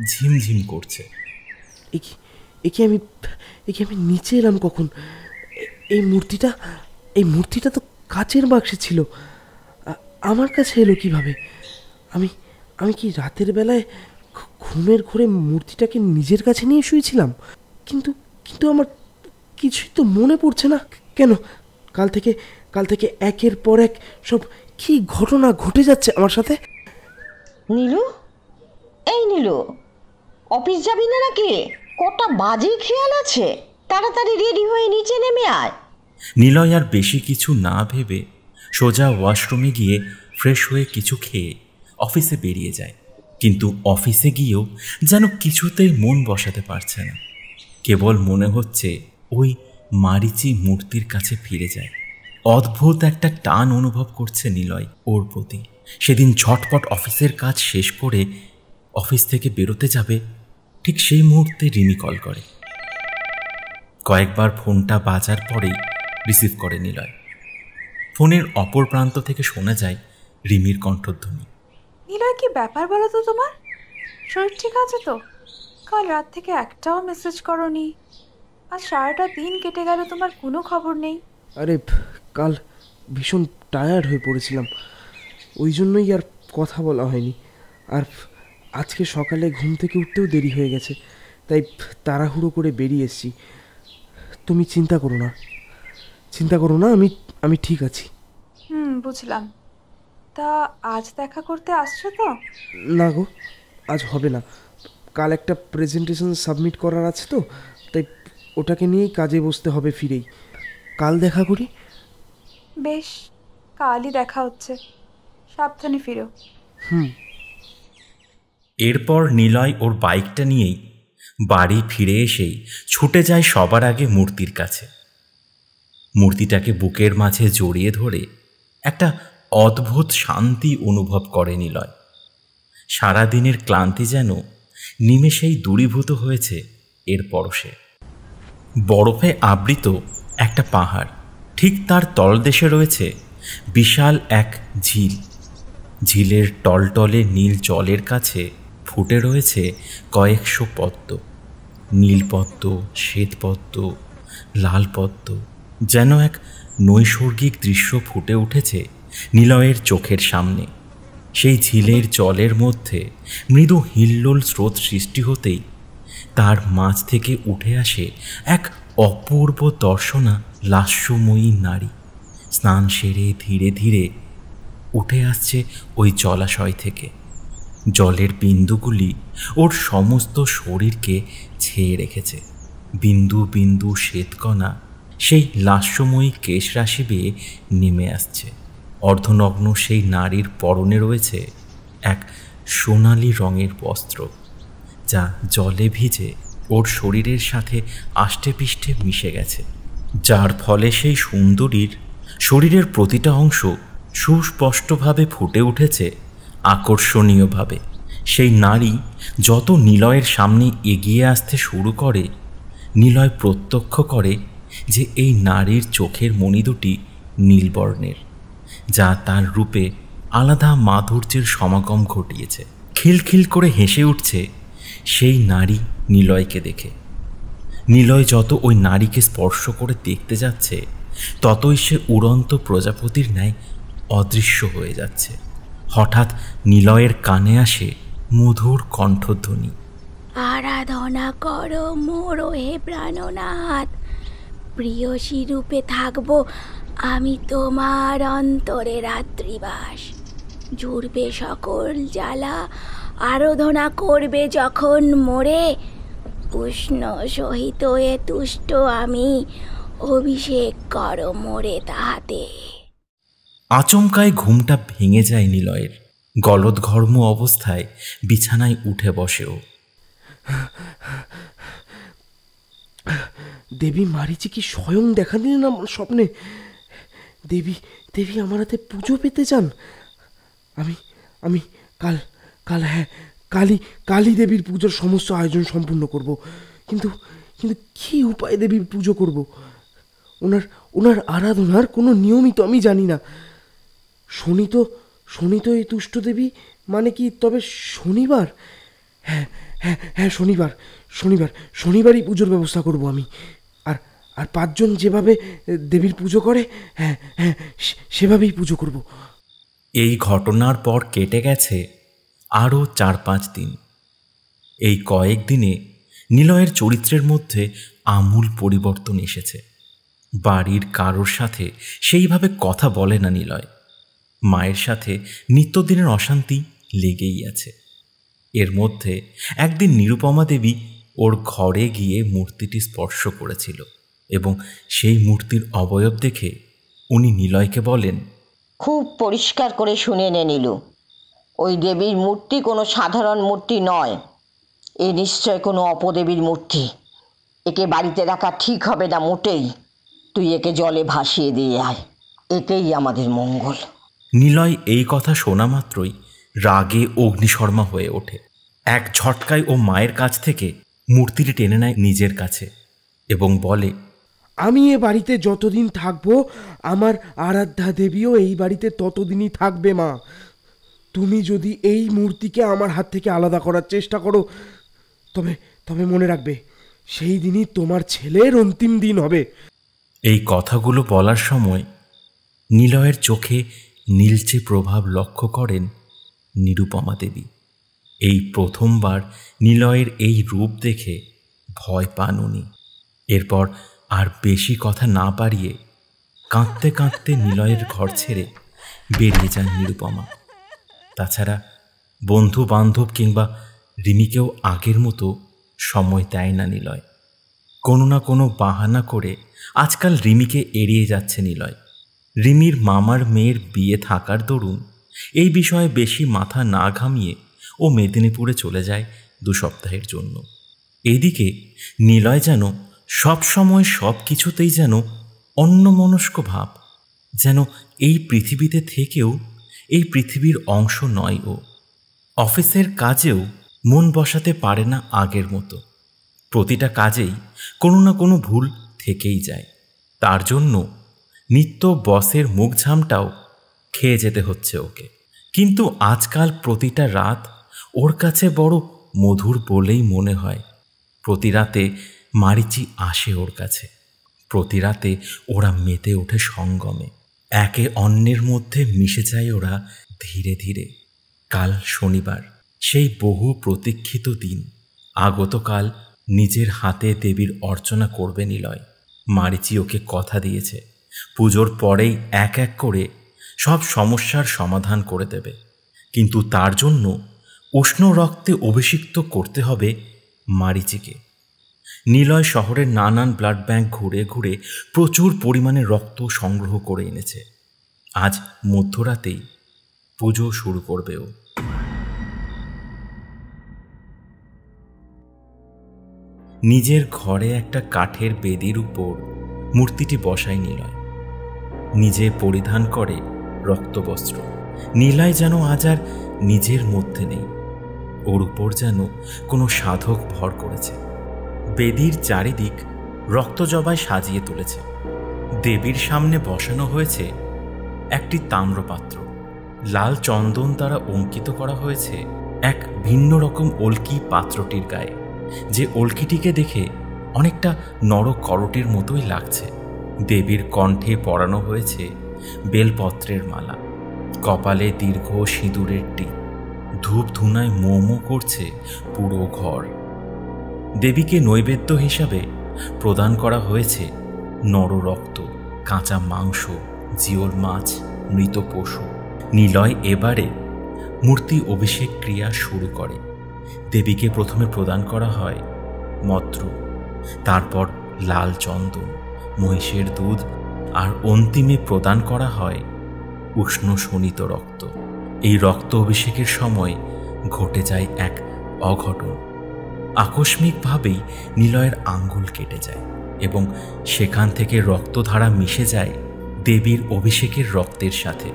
ঝিমঝিম করছে। একে আমি নিচে এলাম কখন? এই মূর্তিটা তো কাচের বাক্সে ছিল, আমার কাছে এলো কিভাবে? আমি কি রাতের বেলায় ঘুমের ঘোরে মূর্তিটাকে নিজের কাছে নিয়ে শুয়েছিলাম? কিন্তু আমার কিছুই তো মনে পড়ছে না। কেন কাল থেকে একের পর এক সব কি ঘটনা ঘটে যাচ্ছে আমার সাথে? নীলু, এই নীলু, অফিস যাবি না নাকি? কটা বাজে খেয়াল আছে? তাড়াতাড়ি রেডি হয়ে নিচে নেমে আয়। নিলয় আর বেশি কিছু না ভেবে সোজা ওয়াশরুমে গিয়ে ফ্রেশ হয়ে কিছু খেয়ে অফিসে বেরিয়ে যায়। কিন্তু অফিসে গিয়েও যেন কিছুতেই মন বসাতে পারছে না। কেবল মনে হচ্ছে ওই মারিচি মূর্তির কাছে ফিরে যায়। অদ্ভুত একটা টান অনুভব করছে নিলয় ওর প্রতি। সেদিন ঝটপট অফিসের কাজ শেষ করে অফিস থেকে বেরোতে যাবে, ঠিক সেই মুহূর্তে রিমি কল করে। কয়েকবার ফোনটা বাজার পরেই রিসিভ করে নিলয়। ফোনের অপর প্রান্ত থেকে শোনা যায় রিমির কণ্ঠধ্বনি। নিলয়, কি ব্যাপার বলো তো তোমার? শরীর ঠিক আছে তো? কাল রাত থেকে একটাও মেসেজ করোনি, আর সারাটা দিন কেটে গেল, তোমার কোনো খবর নেই। আরে কাল ভীষণ টায়ার্ড হয়ে পড়েছিলাম, ওই জন্যই আর কথা বলা হয়নি। আর আজকে সকালে ঘুম থেকে উঠতেও দেরি হয়ে গেছে, তাই তাড়াহুড়ো করে বেরিয়ে এসেছি। তুমি চিন্তা করো না, আমি ঠিক আছি। বুঝলাম। তা আজ দেখা করতে আসছো তো? না গো, আজ হবে না। কাল একটা প্রেজেন্টেশন সাবমিট করার আছে তো, তাই ওটাকে নিয়েই কাজে বসতে হবে ফিরেই। কাল দেখা করি। বেশ, কালই দেখা হচ্ছে। সাবধানে ফিরো। এরপর নিলয় ওর বাইকটা নিয়েই বাড়ি ফিরে এসেই ছুটে যায় সবার আগে মূর্তির কাছে। মূর্তিটাকে বুকের মাঝে জড়িয়ে ধরে একটা অদ্ভুত শান্তি অনুভব করে নিলয়। সারাদিনের ক্লান্তি যেন নিমেষেই দূরীভূত হয়েছে এর পরশে। বরফে আবৃত একটা পাহাড়, ঠিক তার তলদেশে রয়েছে বিশাল এক ঝিল। ঝিলের টলটলে নীল জলের কাছে ফুটে রয়েছে কয়েকশো পদ্ম, নীলপদ্ম, শ্বেতপদ্ম, লাল পদ্ম। যেন এক নৈসর্গিক দৃশ্য ফুটে উঠেছে নিলয়ের চোখের সামনে। সেই ঝিলের জলের মধ্যে মৃদু হিল্লোল স্রোত সৃষ্টি হতেই তার মাঝ থেকে উঠে আসে এক অপূর্ব দর্শনা লাস্যময়ী নারী। স্নান সেরে ধীরে ধীরে উঠে আসছে ওই জলাশয় থেকে। জলের বিন্দুগুলি ওর সমস্ত শরীরকে ছেয়ে রেখেছে। বিন্দু বিন্দু শ্বেতকণা সেই লাস্যময়ী কেশরাশি বেয়ে নেমে আসছে। অর্ধনগ্ন সেই নারীর পরনে রয়েছে এক সোনালি রঙের বস্ত্র, যা জলে ভিজে ওর শরীরের সাথে আষ্টেপৃষ্ঠে মিশে গেছে, যার ফলে সেই সুন্দরীর শরীরের প্রতিটা অংশ সুস্পষ্টভাবে ফুটে উঠেছে আকর্ষণীয়ভাবে। সেই নারী যত নিলয়ের সামনে এগিয়ে আসতে শুরু করে, নিলয় প্রত্যক্ষ করে যে এই নারীর চোখের মণি দুটি নীলবর্ণের, যা তার রূপে আলাদা মাধুর্যের সমাগম ঘটিয়েছে। খিলখিল করে হেসে উঠছে সেই নারী নিলয়কে দেখে। নিলয় যত ওই নারীকে স্পর্শ করে দেখতে যাচ্ছে, ততই সে উড়ন্ত প্রজাপতির ন্যায় অদৃশ্য হয়ে যাচ্ছে। হঠাৎ নিলয়ের কানে আসে মধুর কণ্ঠধ্বনি। আরাধনা করো মোর হে প্রাণনাথ, প্রিয়সী রূপে থাকবো আমি তোমার অন্তরে রাত্রিবাস। জুড়বে সকল জ্বালা, আরাধনা করবে যখন মোরে, উষ্ণ সহিত এ তুষ্ট আমি, অভিষেক করো মোরে তাহাতে। আচমকায় ঘুমটা ভেঙে যায় নিলয়ের। গলদঘর্ম অবস্থায় বিছানায় উঠে বসেও। দেবী মারিচি কি স্বয়ং দেখা দিলেন আমার স্বপ্নে? দেবী আমার হাতে পুজো পেতে চান। আমি কাল কালী দেবীর পুজোর সমস্ত আয়োজন সম্পূর্ণ করব। কিন্তু কি উপায়ে দেবীর পুজো করব? ওনার আরাধনার কোনো নিয়মই তো আমি জানি না। শনি তো এই তুষ্ট দেবী, মানে কি তবে শনিবার? হ্যাঁ শনিবারই পুজোর ব্যবস্থা করব আমি। আর 5 জন যেভাবে দেবীর পুজো করে, হ্যাঁ সেভাবেই পুজো করব। এই ঘটনার পর কেটে গেছে আরও 4-5 দিন। এই কয়েকদিনে নিলয়ের চরিত্রের মধ্যে আমূল পরিবর্তন এসেছে। বাড়ির কারোর সাথে সেইভাবে কথা বলে না নিলয়। মায়ের সাথে নিত্যদিনের অশান্তি লেগেই আছে। এর মধ্যে একদিন নিরুপমা দেবী ওর ঘরে গিয়ে মূর্তিটি স্পর্শ করেছিল এবং সেই মূর্তির অবয়ব দেখে উনি নিলয়কে বলেন, খুব পরিষ্কার করে শুনে নে নীলু, ওই দেবীর মূর্তি কোনো সাধারণ মূর্তি নয়, এ নিশ্চয় কোনো অপদেবীর মূর্তি। একে বাড়িতে রাখা ঠিক হবে না মোটেই। তুই একে জলে ভাসিয়ে দিয়ে আয়, এতেই আমাদের মঙ্গল। নিলয় এই কথা শোনা মাত্রই রাগে অগ্নিশর্মা হয়ে ওঠে। এক ঝটকায় ও মায়ের কাছ থেকে মূর্তিটি টেনে নেয় নিজের কাছে এবং বলে, আমি এ বাড়িতে যতদিন থাকবো আমার আরাধ্যা দেবীও এই বাড়িতে ততদিনই থাকবে মা। তুমি যদি এই মূর্তিকে আমার হাত থেকে আলাদা করার চেষ্টা করো তবে তবে মনে রাখবে সেই দিনই তোমার ছেলের অন্তিম দিন হবে। এই কথাগুলো বলার সময় নিলয়ের চোখে নীলচে প্রভাব লক্ষ্য করেন নিরুপমা দেবী। এই প্রথমবার নিলয়ের এই রূপ দেখে ভয় পান উনি। এরপর আর বেশি কথা না পারিয়ে কাঁদতে কাঁদতে নিলয়ের ঘর ছেড়ে বেরিয়ে যান নিরুপমা। তাছাড়া বন্ধু বান্ধব কিংবা রিমিকেও আগের মতো সময় দেয় না নিলয়। কোনো না কোনো বাহানা করে আজকাল রিমিকে এড়িয়ে যাচ্ছে নিলয়। রিমির মামার মেয়ের বিয়ে থাকার দরুন এই বিষয়ে বেশি মাথা না ঘামিয়ে ও মেদিনীপুরে চলে যায় 2 সপ্তাহের জন্য। এইদিকে নিলয় যেন সব সময় সব কিছুতেই যেন অন্যমনস্ক ভাব, যেন এই পৃথিবীতে থেকেও এই পৃথিবীর অংশ নয় ও। অফিসের কাজেও মন বসাতে পারে না আগের মতো। প্রতিটা কাজেই কোনো না কোনো ভুল থেকেই যায়। তার জন্য নিত্য বসের মুখঝামটাও খেয়ে যেতে হচ্ছে ওকে। কিন্তু আজকাল প্রতিটা রাত ওর কাছে বড় মধুর বলেই মনে হয়। প্রতি রাতে মারিচি আসে ওর কাছে। প্রতি রাতে ওরা মেতে ওঠে সঙ্গমে, একে অন্যের মধ্যে মিশে যায় ওরা ধীরে ধীরে। কাল শনিবার, সেই বহু প্রতীক্ষিত দিন। আগতকাল নিজের হাতে দেবীর অর্চনা করবে নিলয়। মারিচি ওকে কথা দিয়েছে পুজোর পরেই এক এক করে সব সমস্যার সমাধান করে দেবে। কিন্তু তার জন্য উষ্ণ রক্তে অভিষিক্ত করতে হবে মারিচিকে। নিলয় শহরের নানান ব্লাড ব্যাংক ঘুরে ঘুরে প্রচুর পরিমাণে রক্ত সংগ্রহ করে এনেছে। আজ মধ্যরাতেই পুজো শুরু করবে ও। নিজের ঘরে একটা কাঠের বেদির উপর মূর্তিটি বসায় নিলয়। নিজে পরিধান করে রক্তবস্ত্র। নিলয় যেন আজ আর নিজের মধ্যে নেই, ওর উপর যেন কোনো সাধক ভর করেছে। বেদির চারিদিক রক্তজবায় সাজিয়ে তুলেছে। দেবীর সামনে বসানো হয়েছে একটি তাম্রপাত্র। লাল চন্দন দ্বারা অঙ্কিত করা হয়েছে এক ভিন্ন রকম অলকি পাত্রটির গায়ে, যে অলকিটিকে দেখে অনেকটা নরকরটির মতোই লাগছে। দেবীর কণ্ঠে পরানো হয়েছে বেলপত্রের মালা, কপালে দীর্ঘ সিঁদুরের টিপ। ধূপ ধুনায় মোমো করছে পুরো ঘর। দেবীকে নৈবেদ্য হিসাবে প্রদান করা হয়েছে নররক্ত, কাঁচা মাংস, জিওল মাছ, মৃত পশু। নিলয় এবারে মূর্তি অভিষেক ক্রিয়া শুরু করে। দেবীকে প্রথমে প্রদান করা হয় মন্ত্র, তারপর লাল চন্দন, মহিষের দুধ, আর অন্তিমে প্রদান করা হয় উষ্ণ শোণিত রক্ত। এই রক্ত অভিষেকের সময় ঘটে যায় এক অঘটন। আকস্মিকভাবেই নিলয়ের আঙ্গুল কেটে যায় এবং সেখান থেকে রক্তধারা মিশে যায় দেবীর অভিষেকের রক্তের সাথে।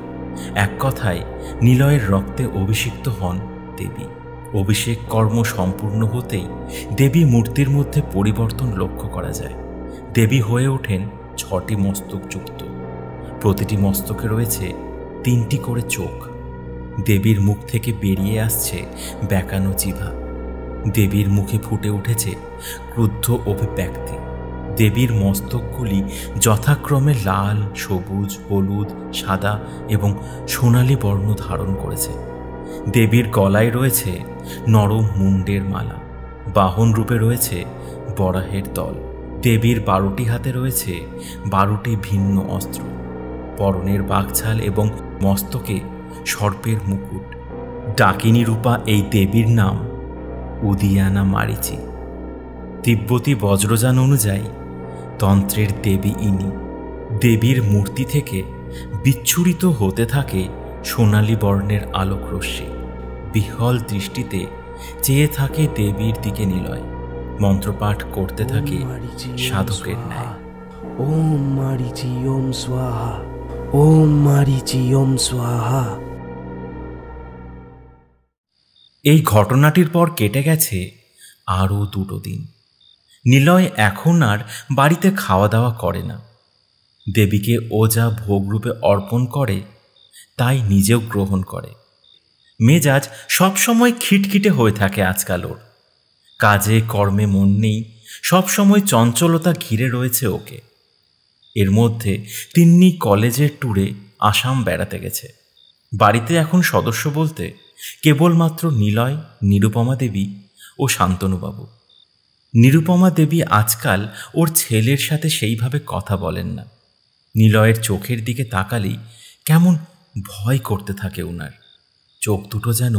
এক কথায় নিলয়ের রক্তে অভিষিক্ত হন দেবী। অভিষেক কর্ম সম্পূর্ণ হতেই দেবী মূর্তির মধ্যে পরিবর্তন লক্ষ্য করা যায়। দেবী হয়ে ওঠেন 6টি মস্তকযুক্ত। প্রতিটি মস্তকে রয়েছে 3টি করে চোখ। দেবীর মুখ থেকে বেরিয়ে আসছে বেঁকানো জিভা। দেবীর মুখে ফুটে উঠেছে ক্রুদ্ধ অভিব্যক্তি। দেবীর মস্তকগুলি যথাক্রমে লাল, সবুজ, হলুদ, সাদা এবং সোনালী বর্ণ ধারণ করেছে। দেবীর গলায় রয়েছে নরম মুন্ডের মালা। বাহন রূপে রয়েছে বরাহের দল। দেবীর 12টি হাতে রয়েছে 12টি ভিন্ন অস্ত্র। পরনের বাঘছাল এবং মস্তকে সর্পের মুকুট। ডাকিনী রূপা এই দেবীর নাম উদিয়ানা মারিচি। তিব্বতী বজ্রযান অনুযায়ী তন্ত্রের দেবী ইনি। দেবীর মূর্তি থেকে বিচ্ছুরিত হতে থাকে সোনালী বর্ণের আলোকরশ্মি। বিহ্বল দৃষ্টিতে চেয়ে থাকে দেবীর দিকে নিলয়। মন্ত্রপাঠ করতে থাকে সাধকের ন্যায়। ওম মারিচি ওম স্বাহা, ওম মারিচি ওম স্বাহা। এই ঘটনাটির পর কেটে গেছে আরও 2 দিন। নিলয় এখন আর বাড়িতে খাওয়া দাওয়া করে না। দেবীকে ও যা ভোগরূপে অর্পণ করে তাই নিজেও গ্রহণ করে। মেজাজ সবসময় খিটখিটে হয়ে থাকে আজকাল ওর। কাজে কর্মে মন নেই, সবসময় চঞ্চলতা ঘিরে রয়েছে ওকে। এর মধ্যে তিন্নি কলেজের ট্যুরে আসাম বেড়াতে গেছে। বাড়িতে এখন সদস্য বলতে কেবলমাত্র নিলয়, নিরুপমা দেবী ও শান্তনুবাবু। নিরুপমা দেবী আজকাল ওর ছেলের সাথে সেইভাবে কথা বলেন না। নিলয়ের চোখের দিকে তাকালেই কেমন ভয় করতে থাকে ওনার। চোখ দুটো যেন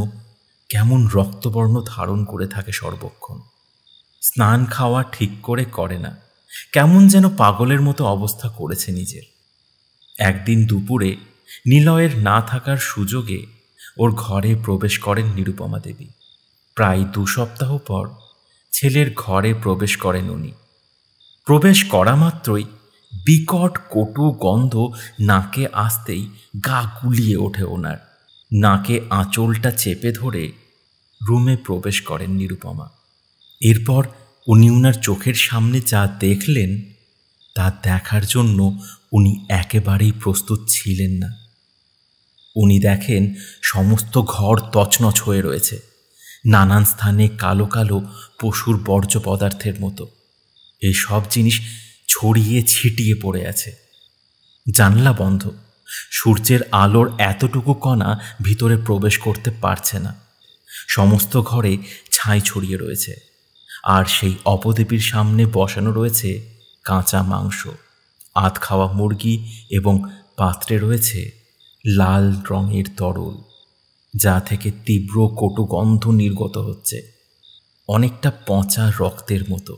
কেমন রক্তবর্ণ ধারণ করে থাকে সর্বক্ষণ। স্নান খাওয়া ঠিক করে না, কেমন যেন পাগলের মতো অবস্থা করেছে নিজের। একদিন দুপুরে নিলয়ের না থাকার সুযোগে ওর ঘরে প্রবেশ করেন নিরুপমা দেবী। প্রায় 2 সপ্তাহ পর ছেলের ঘরে প্রবেশ করেন উনি। প্রবেশ করা মাত্রই বিকট কটু গন্ধ নাকে আসতেই গা গুলিয়ে ওঠে ওনার। নাকে আঁচলটা চেপে ধরে রুমে প্রবেশ করেন নিরুপমা। এরপর উনি উনার চোখের সামনে যা দেখলেন তা দেখার জন্য উনি একেবারেই প্রস্তুত ছিলেন না। উনি দেখেন সমস্ত ঘর তছনছ হয়ে রয়েছে, নানান স্থানে কালো কালো পশুর বর্জ্য পদার্থের মতো। এই সব জিনিস ছড়িয়ে ছিটিয়ে পড়ে আছে। জানলা বন্ধ, সূর্যের আলোর এতটুকু কণা ভিতরে প্রবেশ করতে পারছে না। সমস্ত ঘরে ছাই ছড়িয়ে রয়েছে। আর সেই অপদেবীর সামনে বসানো রয়েছে কাঁচা মাংস, আধ খাওয়া মুরগি এবং পাত্রে রয়েছে লাল রঙের তরল, যা থেকে তীব্র কটু গন্ধ নির্গত হচ্ছে, অনেকটা পচা রক্তের মতো।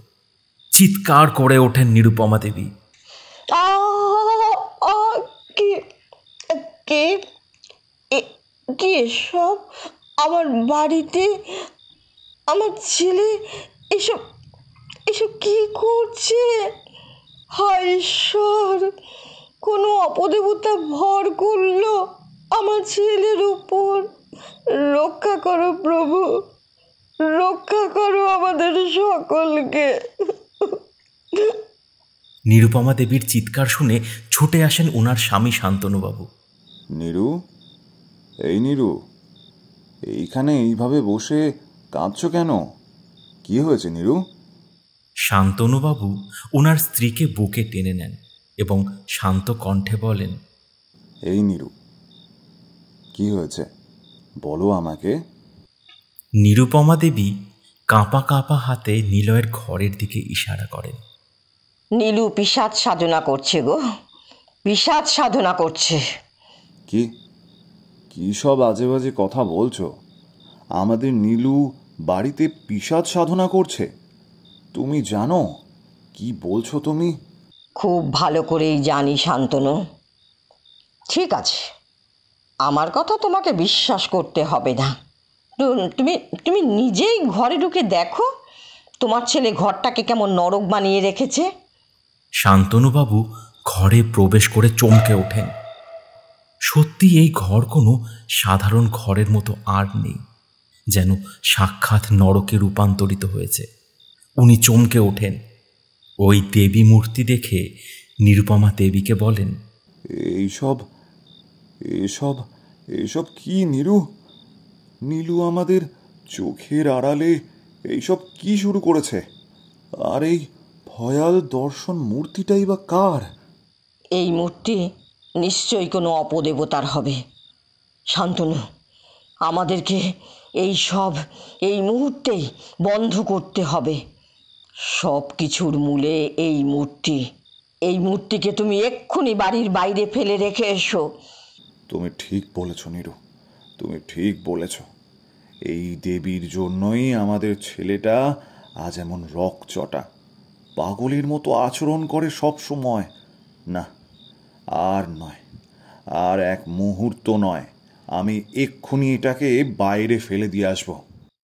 চিৎকার করে ওঠেন নিরুপমা দেবী। কি সব আমার বাড়িতে? আমার ছেলে এসব এসব কি করছে? হায় ঈশ্বর, কোনো অপদেবতা ভর করলো আমার ছেলের উপর। রক্ষা করো প্রভু, রক্ষা করো আমাদের সকলকে। নিরুপমা দেবীর চিৎকার শুনে ছুটে আসেন ওনার স্বামী শান্তনুবাবু। নিরু, এই নিরু, এইখানে এইভাবে বসে কাঁদছো কেন? কি হয়েছে নিরু? শান্তনুবাবু ওনার স্ত্রীকে বুকে টেনে নেন এবং শান্ত কণ্ঠে বলেন, এই নিরু, কি হয়েছে বলো আমাকে। নিরুপমা দেবী কাঁপা কাঁপা হাতে নিলয়ের ঘরের দিকে ইশারা করেন। নীলু পিশাচ সাধনা করছে গো, পিশাচ সাধনা করছে। কি কি সব আজে বাজে কথা বলছো? আমাদের নীলু বাড়িতে পিশাচ সাধনা করছে? তুমি জানো কি বলছো তুমি? খুব ভালো করেই জানি শান্তনু। ঠিক আছে, আমার কথা তোমাকে বিশ্বাস করতে হবে না। তুমি তুমি নিজেই ঘরে ঢুকে দেখো তোমার ছেলে ঘরটাকে কেমন নরক বানিয়ে রেখেছে। শান্তনুবাবু ঘরে প্রবেশ করে চমকে ওঠেন। সত্যি এই ঘর কোনো সাধারণ ঘরের মতো আর নেই, যেন সাক্ষাৎ নরকে রূপান্তরিত হয়েছে। উনি চমকে ওঠেন। ওই দেবী মূর্তি দেখে নিরুপমা দেবীকে বলেন, এইসব এসব এসব কি নিরু? নীলু আমাদের চোখের আড়ালে এইসব কি শুরু করেছে? আর এই ভয়াল দর্শন মূর্তিটাই বা কার? এই মূর্তি নিশ্চয়ই কোনো অপদেবতার হবে। শান্তনু, আমাদেরকে এই সব এই মুহূর্তেই বন্ধ করতে হবে। সব কিছুর মূলে এই মূর্তি। এই মূর্তিকে তুমি এক্ষুনি বাড়ির বাইরে ফেলে রেখে এসো। তুমি ঠিক বলেছ নীরু, তুমি ঠিক বলেছ। এই দেবীর জন্যই আমাদের ছেলেটা আজ এমন রকচটা, পাগলের মতো আচরণ করে সব সময়। না, আর নয়, আর এক মুহূর্ত নয়, আমি এক্ষুনি এটাকে বাইরে ফেলে দিয়ে আসবো।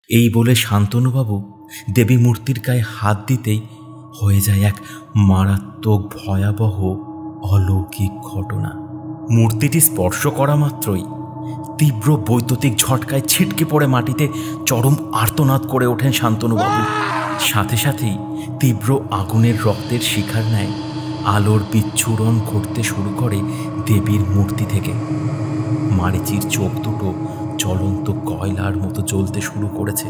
এই বলে শান্তনুবাবু দেবী মূর্তির গায়ে হাত দিতেই হয়ে যায় এক মারাত্মক ভয়াবহ অলৌকিক ঘটনা। মূর্তিটি স্পর্শ করা মাত্রই তীব্র বৈদ্যুতিক ঝটকায় ছিটকে পড়ে মাটিতে চরম আর্তনাদ করে ওঠেন শান্তনুবাবু। সাথে সাথেই তীব্র আগুনের রক্তের শিখার ন্যায় আলোর বিচ্ছুরণ ঘটতে শুরু করে দেবীর মূর্তি থেকে। মারিচির চোখ দুটো জ্বলন্ত কয়লার মতো জ্বলতে শুরু করেছে,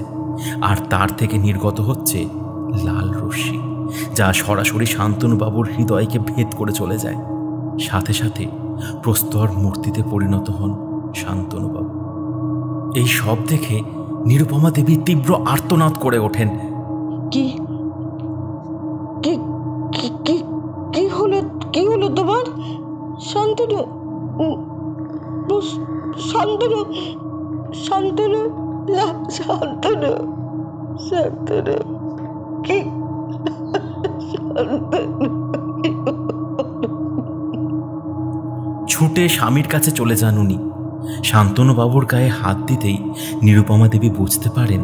আর তার থেকে নির্গত হচ্ছে লাল রশ্মি, যা সরাসরি শান্তনুবাবুর হৃদয়কে ভেদ করে চলে যায়। সাথে সাথে প্রস্তর মূর্তিতে পরিণত হন শান্তনুবাবু। এই সব দেখে নিরুপমা দেবী তীব্র আর্তনাদ করে ওঠেন। কি কি কি কি হলো, কি হলো তোমার? শান্তনু, শান্তনু, শান্তনু, শান্তনু, শান্তনু, কি? ছুটে স্বামীর কাছে চলে যান উনি। শান্তনুবাবুর গায়ে হাত দিতেই নিরুপমা দেবী বুঝতে পারেন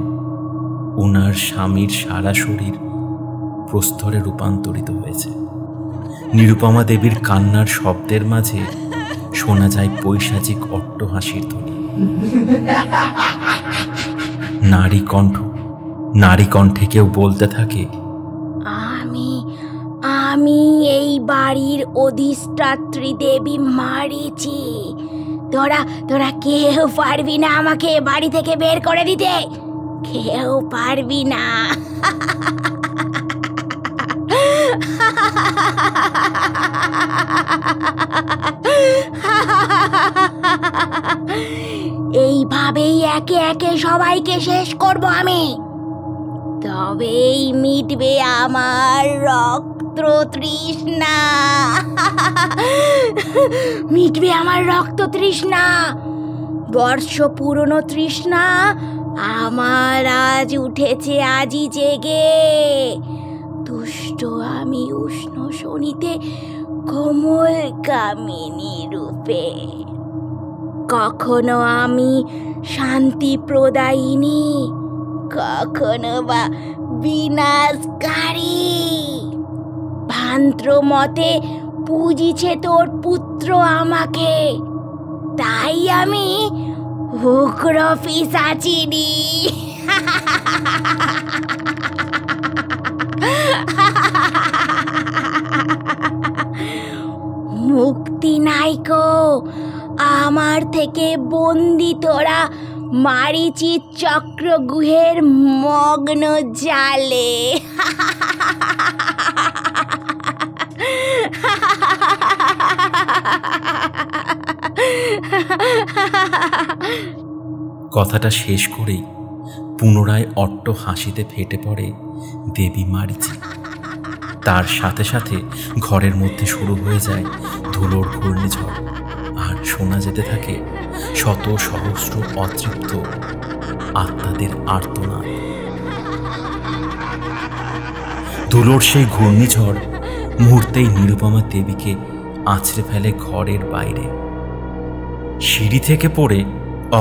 ওনার স্বামীর সারা শরীর প্রস্তরে রূপান্তরিত হয়েছে। নিরুপমা দেবীর কান্নার শব্দের মাঝে শোনা যায় পৈশাচিক অট্টহাসির ধ্বনি। নারী কণ্ঠে কেউ বলতে থাকে, আমি এই বাড়ির অধিষ্ঠাত্রী দেবী মারিচি। তোরা কেউ পারবি না আমাকে বাড়ি থেকে বের করে দিতে, কেউ পারবি না। এইভাবেই একে একে সবাইকে শেষ করব আমি, তবেই মিটবে আমার রক্ত তৃষ্ণা, মিটবে আমার রক্ত তৃষ্ণা, বর্ষ পুরনো তৃষ্ণা আমার আজ উঠেছে আজই জেগে। দুষ্ট আমি উষ্ণ শোনিতে কোমল কামিনী রূপে, কখনো আমি শান্তি প্রদায়িনী, কখনো বা বিনাশকারী। ভান্ত্র মতে পুজিছে তোর পুত্র আমাকে, তাই আমি উগ্র পিশাচিনী। মুক্তি নাইকো আমার থেকে বন্দি তোরা মারিচির চক্রগুহের মগ্ন জালে। কথাটা শেষ করেই পুনরায় অট্ট হাসিতে ফেটে পড়ে দেবী মারিচি। তার সাথে সাথে ঘরের মধ্যে শুরু হয়ে যায় ধুলোর ঘূর্ণিঝড়, আর শোনা যেতে থাকে শত সহস্র অতৃপ্ত আত্মাদের আর্তনাদ। ধুলোর সেই ঘূর্ণিঝড় মুহূর্তেই নিরুপমা দেবীকে আছড়ে ফেলে ঘরের বাইরে। সিঁড়ি থেকে পড়ে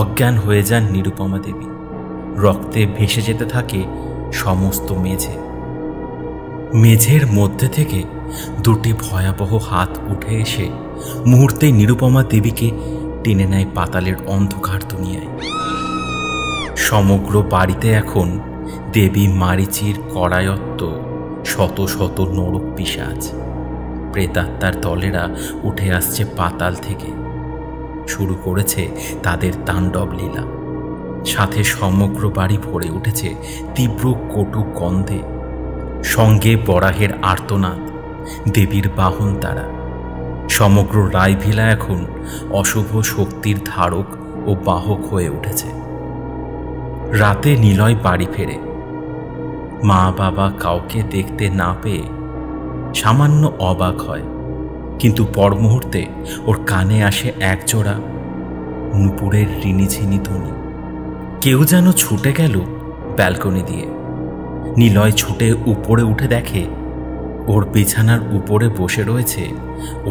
অজ্ঞান হয়ে যান নিরুপমা দেবী। রক্তে ভেসে যেতে থাকে সমস্ত মেঝে। মেঝের মধ্যে থেকে দুটি ভয়াবহ হাত উঠে এসে মুহূর্তেই নিরুপমা দেবীকে টেনে নেয় পাতালের অন্ধকার দুনিয়ায়। সমগ্র বাড়িতে এখন দেবী মারিচির করায়ত্ত শত শত নরক পিশাচ, প্রেতাত্মার দলেরা উঠে আসছে পাতাল থেকে। শুরু করেছে তাদের তাণ্ডব লীলা। সাথে সমগ্র বাড়ি ভরে উঠেছে তীব্র কটু গন্ধে, সঙ্গে বরাহের আর্তনাদ, দেবীর বাহন তারা। সমগ্র রায়ভিলা এখন অশুভ শক্তির ধারক ও বাহক হয়ে উঠেছে। রাতে নিলয় বাড়ি ফেরে। মা বাবা কাউকে দেখতে না পেয়ে সামান্য অবাক হয়, কিন্তু পর মুহূর্তে ওর কানে আসে একজোড়া নুপুরের রিনিঝিনি ধ্বনি। কেউ যেন ছুটে গেল ব্যালকনি দিয়ে। নিলয় ছুটে উপরে উঠে দেখে ওর বিছানার উপরে বসে রয়েছে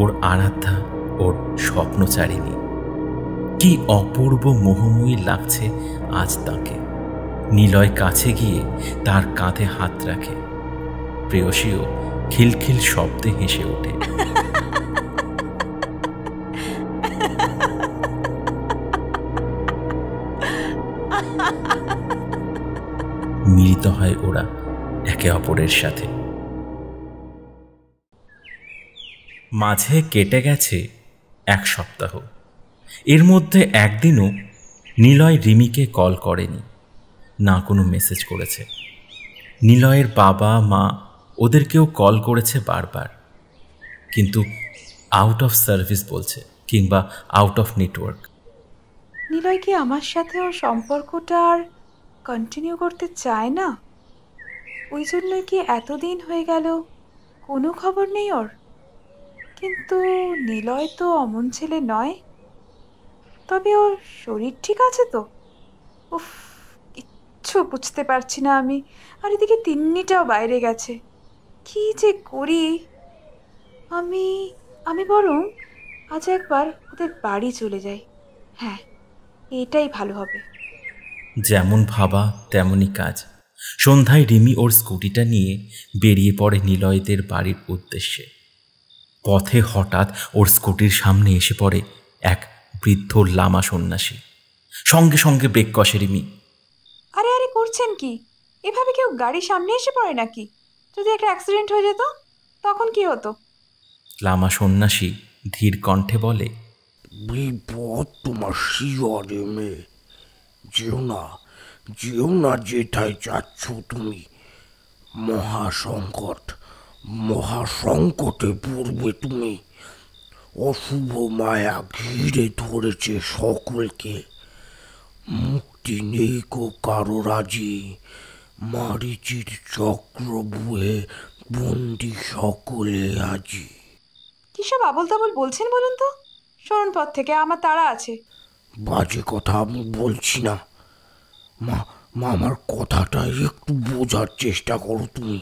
ওর আরাধ্যা, ওর স্বপ্নচারিণী। কি অপূর্ব মোহময়ী লাগছে আজ তাকে। নিলয় কাছে গিয়ে তার কাঁধে হাত রাখে। প্রেয়সীও খিলখিল শব্দে হেসে ওঠে। মিলিত হয় ওরা একে অপরের সাথে। মাঝে কেটে গেছে 1 সপ্তাহ। এর মধ্যে একদিনও নিলয় রিমিকে কল করেনি, না কোনো মেসেজ করেছে। নিলয়ের বাবা মা ওদেরকেও কল করেছে বারবার, কিন্তু আউট অফ সার্ভিস বলছে, কিংবা আউট অফ নেটওয়ার্ক। নিলয় কি আমার সাথে ওর সম্পর্কটা আর কন্টিনিউ করতে চায় না? ওই জন্যই কি এতদিন হয়ে গেল কোনো খবর নেই ওর? কিন্তু নিলয় তো অমন ছেলে নয়। তবে ওর শরীর ঠিক আছে তো? উফ, কিচ্ছু বুঝতে পারছি না আমি। আর এদিকে তিন্নিটাও বাইরে গেছে। কি যে করি আমি বরং আজ একবার ওদের বাড়ি চলে যাই। হ্যাঁ, এটাই ভালো হবে। যেমন ভাবা তেমনই কাজ। সন্ধ্যায় রিমি ওর স্কুটিটা নিয়ে বেরিয়ে পড়ে নিলয়দের বাড়ির উদ্দেশ্যে। পথে হঠাৎ ওর স্কুটির সামনে এসে পড়ে এক বৃদ্ধ লামা সন্ন্যাসী। সঙ্গে সঙ্গে ব্রেক কষে রিমি। আরে আরে, করছেন কি? এভাবে কেউ গাড়ির সামনে এসে পড়ে নাকি? যদি একটা অ্যাক্সিডেন্ট হয়ে যেত তখন কি হতো? লামা সন্ন্যাসী ধীর কণ্ঠে বলে, বিপদ তোমার শিয়রে মেয়ে, যেও না যেটাই যাচ্ছ তুমি। মহাসংকটে পড়বে তুমি। অশুভ মায়া ঘিরে ধরেছে সকলকে। মুক্তি নেই কো কারো রাজি। মারিচির চক্র বুয়ে বন্দি সকলে আজি। কিসব আবল তাবল বলছেন বলুন তো? সরুন পথ থেকে, আমার তাড়া আছে। বাজে কথা আমি বলছি না মা, আমার কথাটা একটু বোঝার চেষ্টা করো তুমি।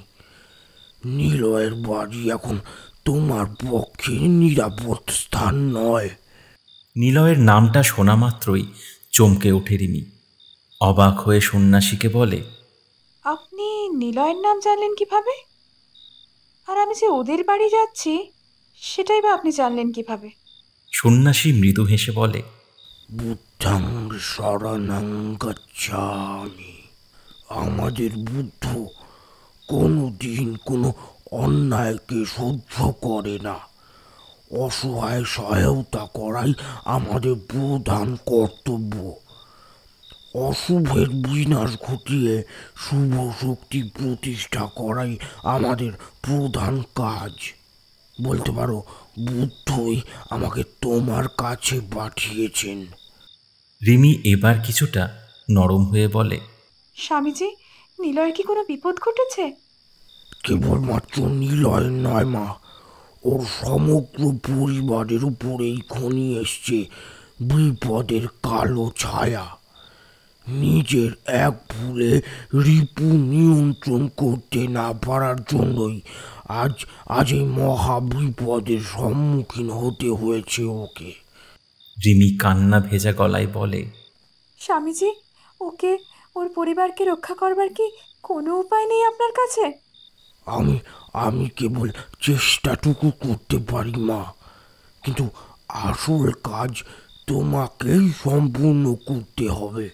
নিলয়ের বাড়ি এখন তোমার পক্ষে নিরাপদ স্থান নয়। নিলয়ের নামটা শোনা মাত্রই চমকে ওঠে রিমি। অবাক হয়ে সন্ন্যাসীকে বলে, আপনি নিলয়ের নাম জানলেন কিভাবে? আর আমি যে ওদের বাড়ি যাচ্ছি সেটাই বা আপনি জানলেন কিভাবে? সন্ন্যাসী মৃদু হেসে বলে, বুদ্ধং শরণং গচ্ছামি। আমাদের বুদ্ধ কোনোদিন কোনো অন্যায়কে সহ্য করে না। অসহায় সহায়তা করাই আমাদের প্রধান কর্তব্য। অশুভের বিনাশ ঘটিয়ে শুভ শক্তি প্রতিষ্ঠা করাই আমাদের প্রধান কাজ। বলতে পারো বুদ্ধই আমাকে তোমার কাছে পাঠিয়েছেন। রিমি এবার কিছুটা নরম হয়ে বলে, স্বামীজি, নিলয়ের কি কোনো বিপদ ঘটেছে? কেবলমাত্র নিলয় নয় মা, ওর সমগ্র পরিবারের উপরেই ঘনিয়ে এসছে বিপদের কালো ছায়া। নিজের এক ভুলে রিপু নিয়ন্ত্রণ করতে না পারার জন্যই আজ এই মহা বিপদের সম্মুখীন হতে হয়েছে ওকে। রিমি কান্না ভেজা গলায় বলে, স্বামীজি, ওর পরিবারকে রক্ষা করবার কি কোনো উপায় নেই আপনার কাছে? আমি কেবল চেষ্টাটুকু করতে পারি মা, কিন্তু আসল কাজ তোমাকেই সম্পূর্ণ করতে হবে।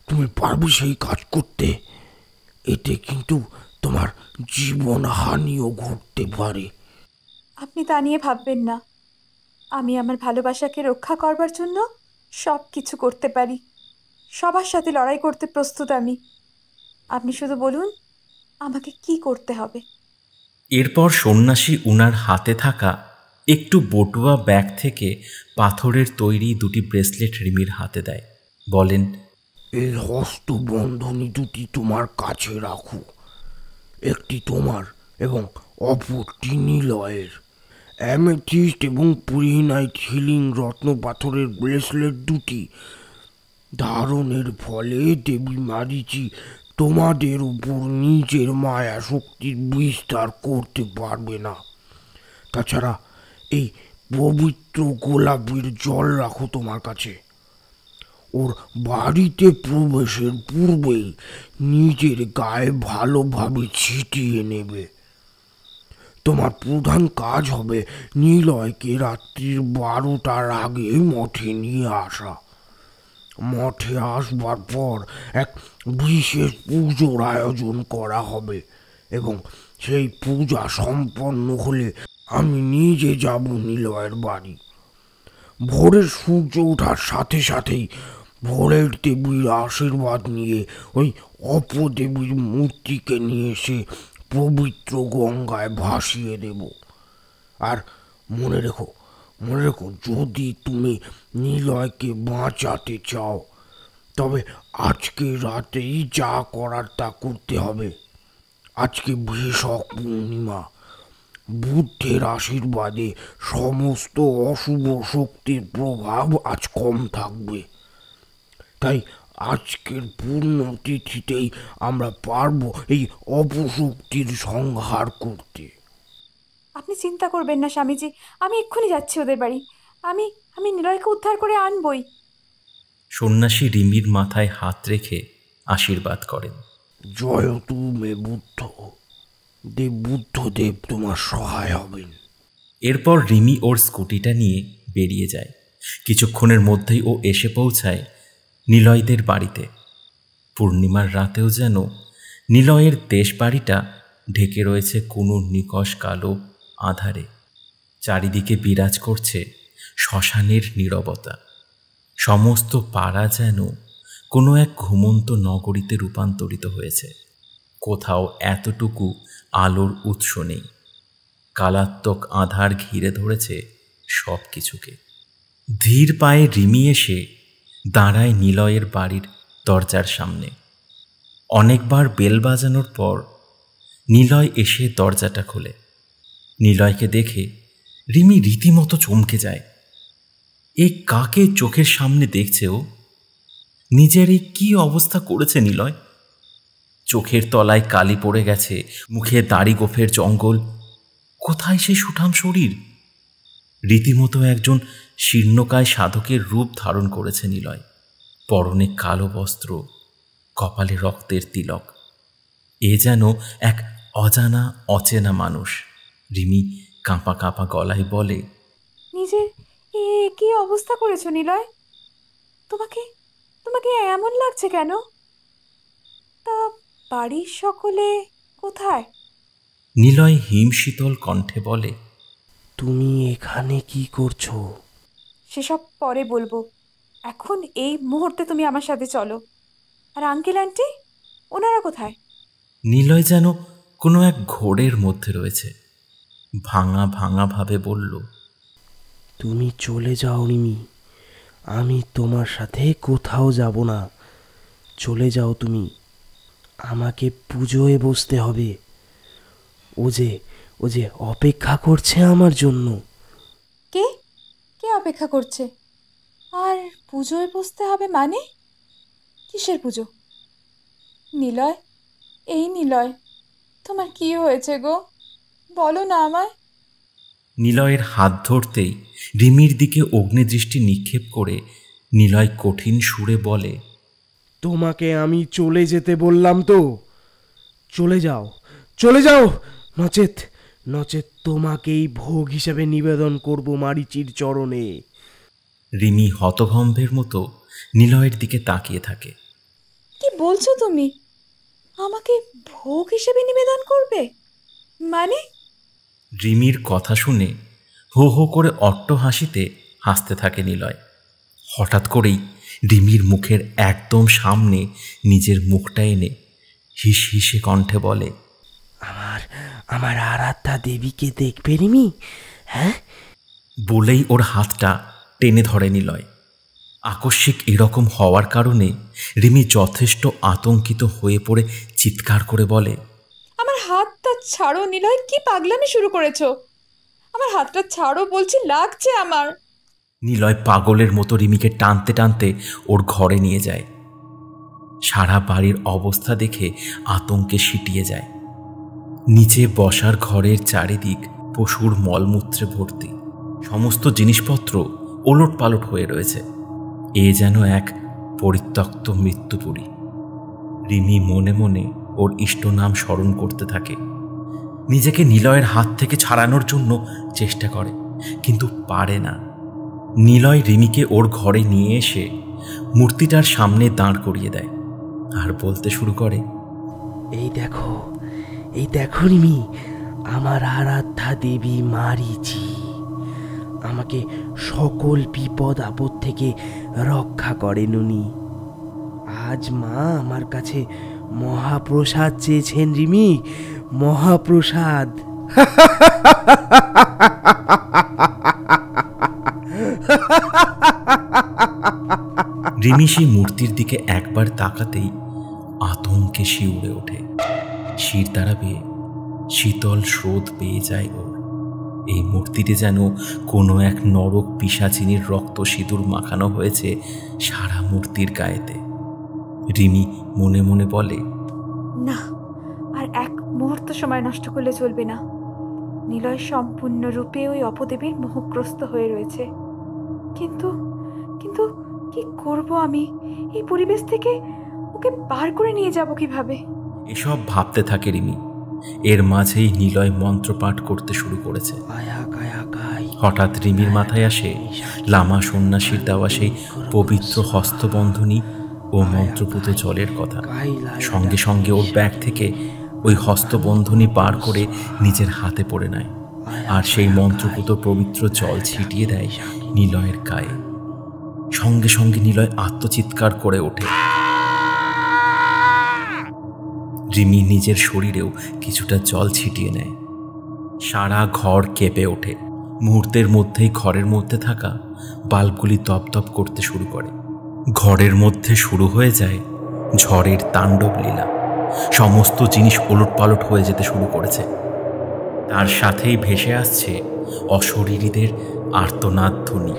তুমি পারবে সেই কাজ করতে? এতে কিন্তু তোমার জীবন হানিও ঘটতে পারে। আপনি তা নিয়ে ভাববেন না। আমি আমার ভালোবাসাকে রক্ষা করবার জন্য সব কিছু করতে পারি। সবার সাথে লড়াই করতে প্রস্তুত আমি। আপনি শুধু বলুন আমাকে কি করতে হবে। এরপর সন্ন্যাসী উনার হাতে থাকা একটু বটুয়া ব্যাগ থেকে পাথরের তৈরি 2টি ব্রেসলেট রিমির হাতে দেয়। বলেন, এই হস্তবন্ধনী দুটি তোমার কাছে রাখো। একটি তোমার এবং অপরটি নিলয়ের। অ্যামেথিস্ট এবং পুরিনাইট হিলিং রত্ন পাথরের ব্রেসলেট দুটি ধারণের ফলে দেবী মারিচি তোমাদের উপর নিজের মায়া শক্তির বিস্তার করতে পারবে না। তাছাড়া এই পবিত্র গোলাপের জল রাখো তোমার কাছে। ওর বাড়িতে প্রবেশের পূর্বেই নিজের গায়ে ভালোভাবে ছিটিয়ে নেবে। তোমার প্রধান কাজ হবে নিলয়কে রাত্রির 12টার আগে মঠে নিয়ে আসা। মঠে আসবার পর এক বিশেষ পুজোর আয়োজন করা হবে এবং সেই পূজা সম্পন্ন হলে আমি নিজে যাব নিলয়ের বাড়ি। ভোরের সূর্য ওঠার সাথে সাথেই ভোরের দেবীর আশীর্বাদ নিয়ে ওই অপদেবীর মূর্তিকে নিয়ে এসে পবিত্র গঙ্গায় ভাসিয়ে দেব। আর মনে রেখো, যদি তুমি নিলয়কে বাঁচাতে চাও তবে আজকে রাতেই যা করার তা করতে হবে। আজকে বৈশাখ পূর্ণিমা, বুদ্ধের আশীর্বাদে সমস্ত অশুভ শক্তির প্রভাব আজ কম থাকবে। তাই আজকের পূর্ণতিথিতেই আমরা পারব এই অপশক্তির সংহার করতে। আপনি চিন্তা করবেন না স্বামীজি, আমি এক্ষুনি যাচ্ছি ওদের বাড়ি। আমি নিলয়কে উদ্ধার করে আনবই। সন্ন্যাসী রিমির মাথায় হাত রেখে আশীর্বাদ করেন। জয়তু মে বুদ্ধ, বুদ্ধদেব তোমার সহায় হবেন। এরপর রিমি ওর স্কুটিটা নিয়ে বেরিয়ে যায়। কিছুক্ষণের মধ্যেই ও এসে পৌঁছায় নিলয়দের বাড়িতে। পূর্ণিমার রাতেও যেন নিলয়ের দেশ বাড়িটা ঢেকে রয়েছে কোনো নিকষ কালো আধারে। চারিদিকে বিরাজ করছে শ্মশানের নীরবতা। সমস্ত পাড়া যেন কোনো এক ঘুমন্ত নগরীতে রূপান্তরিত হয়েছে। কোথাও এতটুকু আলোর উৎস নেই। কালাত্মক আধার ঘিরে ধরেছে সব কিছুকে। ধীর পায়ে রিমি এসে দাঁড়ায় নিলয়ের বাড়ির দরজার সামনে। অনেকবার বেল বাজানোর পর নিলয় এসে দরজাটা খোলে। নিলয়কে দেখে রিমি রীতিমতো চমকে যায়। এ কাকে চোখের সামনে দেখছে ও? নিজের এই কী অবস্থা করেছে নিলয়? চোখের তলায় কালি পড়ে গেছে, মুখে দাড়ি গোফের জঙ্গল। কোথায় সে সুঠাম শরীর? রীতিমতো একজন শীর্ণকায় সাধকের রূপ ধারণ করেছে নিলয়। পরনে কালো বস্ত্র, কপালে রক্তের তিলক। এ যেন এক অজানা অচেনা মানুষ। রিমি কাঁপা কাঁপা গলায় বলে, নিজের কি অবস্থা করেছো নিলয়? তোমাকে এমন লাগছে কেন? তা বাড়ির সকলে কোথায়? নিলয় হিমশীতল কণ্ঠে বলে, তুমি এখানে কি করছো? সেসব পরে বলবো, এখন এই মুহূর্তে তুমি আমার সাথে চলো। আর আঙ্কেল আন্টি, ওনারা কোথায়? নিলয় যেন কোনো এক ঘোরের মধ্যে রয়েছে। ভাঙা ভাঙা ভাবে বলল, তুমি চলে যাও রিমি, আমি তোমার সাথে কোথাও যাব না। চলে যাও তুমি, আমাকে পুজোয় বসতে হবে। ও যে অপেক্ষা করছে আমার জন্য। কে অপেক্ষা করছে? আর পুজোয় বসতে হবে মানে? কিসের পুজো? নিলয়, এই নিলয়, তোমার কি হয়েছে গো? বলো না আমায়। নিলয়ের হাত ধরতেই রিমির দিকে অগ্নিদৃষ্টি নিক্ষেপ করে নিলয় কঠিন সুরে বলে, তোমাকে আমি চলে যেতে বললাম তো। চলে যাও, নচেত তোমাকেই ভোগ হিসেবে নিবেদন করব মারিচির চরণে। রিমি হতভম্বের মতো নিলয়ের দিকে তাকিয়ে থাকে। কি বলছো তুমি? আমাকে ভোগ হিসেবে নিবেদন করবে মানে? রিমির কথা শুনে হো হো করে অট্ট হাসতে থাকে নিলয়। হঠাৎ করেই রিমির মুখের একদম সামনে নিজের মুখটা এনে হিস হিসে কণ্ঠে বলে, আমার আরাধ্যা দেবীকে দেখবে রিমি? হ্যাঁ? বলেই ওর হাতটা টেনে ধরে নিলয়। আকস্মিক এরকম হওয়ার কারণে রিমি যথেষ্ট আতঙ্কিত হয়ে পড়ে চিৎকার করে বলে, আমার হাত হাতটা ছাড়ো নিলয়, কি পাগলামি শুরু করেছো? আমার হাতটা ছাড়ো বলছি, লাগছে আমার। নিলয় পাগলের মতো রিমিকে টানতে টানতে ওর ঘরে নিয়ে যায়। সারা বাড়ির অবস্থা দেখে আতঙ্কে সিটিয়ে যায়। নিচে বসার ঘরের চারিদিক পশুর মলমূত্রে ভর্তি, সমস্ত জিনিসপত্র ওলট পালট হয়ে রয়েছে। এ যেন এক পরিত্যক্ত মৃত্যুপুরী। রিমি মনে মনে ওর ইষ্ট নাম স্মরণ করতে থাকে। নিজেকে নিলয়ের হাত থেকে ছাড়ানোর জন্য চেষ্টা করে, কিন্তু পারে না। নিলয় রিমিকে ওর ঘরে নিয়ে এসে মূর্তিটার সামনে দাঁড় করিয়ে দেয় আর বলতে শুরু করে, এই দেখো রিমি, আমার আরাধ্যা দেবী মারিচি আমাকে সকল বিপদ আপদ থেকে রক্ষা করেন উনি। আজ মা আমার কাছে মহাপ্রসাদ চেয়েছেন রিমি, মহাপ্রসাদ। রিমি সেই মূর্তির দিকে একবার তাকাতেই আতঙ্কে শিউরে ওঠে। শির দ্বারা বেয়ে শীতল স্রোত পেয়ে যায় ওর। এই মূর্তিটি যেন কোনো এক নরক পিশাচিনীর রক্ত সিঁদুর মাখানো হয়েছে সারা মূর্তির গায়েতে। রিমি মনে মনে বলে, না, আর এক মুহূর্ত সময় নষ্ট করলে চলবে না। নিলয় সম্পূর্ণরূপে ওই অপদেবীর মোহগ্রস্ত হয়ে রয়েছে। কিন্তু কিন্তু কি করব আমি? এই পরিবেশ থেকে ওকে বার করে নিয়ে যাব কিভাবে? এসব ভাবতে থাকে রিমি। এর মাঝেই নিলয় মন্ত্রপাঠ করতে শুরু করেছে। হঠাৎ রিমির মাথায় আসে লামা সন্ন্যাসীর দেওয়া সেই পবিত্র হস্তবন্ধনী ও মন্ত্রপুত জলের কথা। সঙ্গে সঙ্গে ওর ব্যাগ থেকে ওই হস্তবন্ধনী বার করে নিজের হাতে পড়ে নেয় আর সেই মন্ত্রপুত পবিত্র জল ছিটিয়ে দেয় নিলয়ের গায়ে। সঙ্গে সঙ্গে নিলয় আত্মচিৎকার করে ওঠে। রিমি নিজের শরীরেও কিছুটা জল ছিটিয়ে নেয়। সারা ঘর কেঁপে ওঠে। মুহূর্তের মধ্যেই ঘরের মধ্যে থাকা বাল্বগুলি তপতপ করতে শুরু করে। ঘরের মধ্যে শুরু হয়ে যায় ঝড়ের তাণ্ডব লীলা। সমস্ত জিনিস ওলটপালট হয়ে যেতে শুরু করেছে। তার সাথেই ভেসে আসছে অশরীরীদের আর্তনাদ ধ্বনি।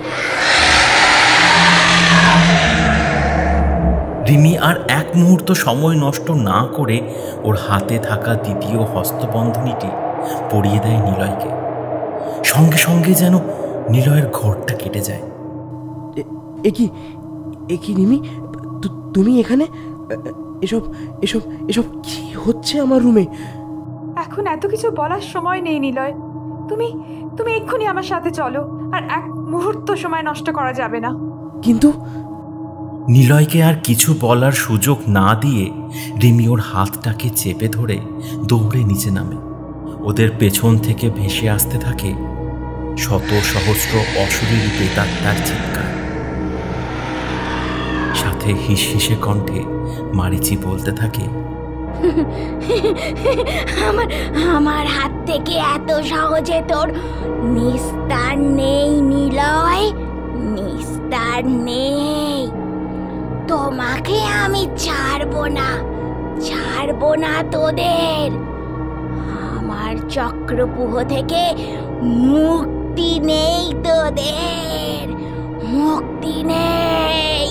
রিমি আর এক মুহূর্ত সময় নষ্ট না করে ওর হাতে থাকা দ্বিতীয় হস্তবন্ধনীটি পরিয়ে দেয় নিলয়কে। সঙ্গে সঙ্গে যেন নিলয়ের ঘোরটা কেটে যায়। এ কি রিমি, তুমি এখানে? এসব এসব এসব কি হচ্ছে আমার রুমে? এখন এত কিছু বলার সময় নেই নিলয়। তুমি তুমি এক্ষুনি আমার সাথে চলো, আর এক মুহূর্ত সময় নষ্ট করা যাবে না। কিন্তু নিলয়কে আর কিছু বলার সুযোগ না দিয়ে রিমি ওর হাতটাকে চেপে ধরে দৌড়ে নিচে নামে। ওদের পেছন থেকে ভেসে আসতে থাকে শত সহস্র অশরীরী প্রেতাত্মার চিৎকার। সাথে হিস হিসে কণ্ঠে মারিচি বলতে থাকে, আমার হাত থেকে এত সহজে তোর নিস্তার নেই নিলয়, নিস্তার নেই। তোমাকে আমি ছাড়বো না তোদের। আমার চক্রপুহ থেকে মুক্তি নেই তোদের, মুক্তি নেই।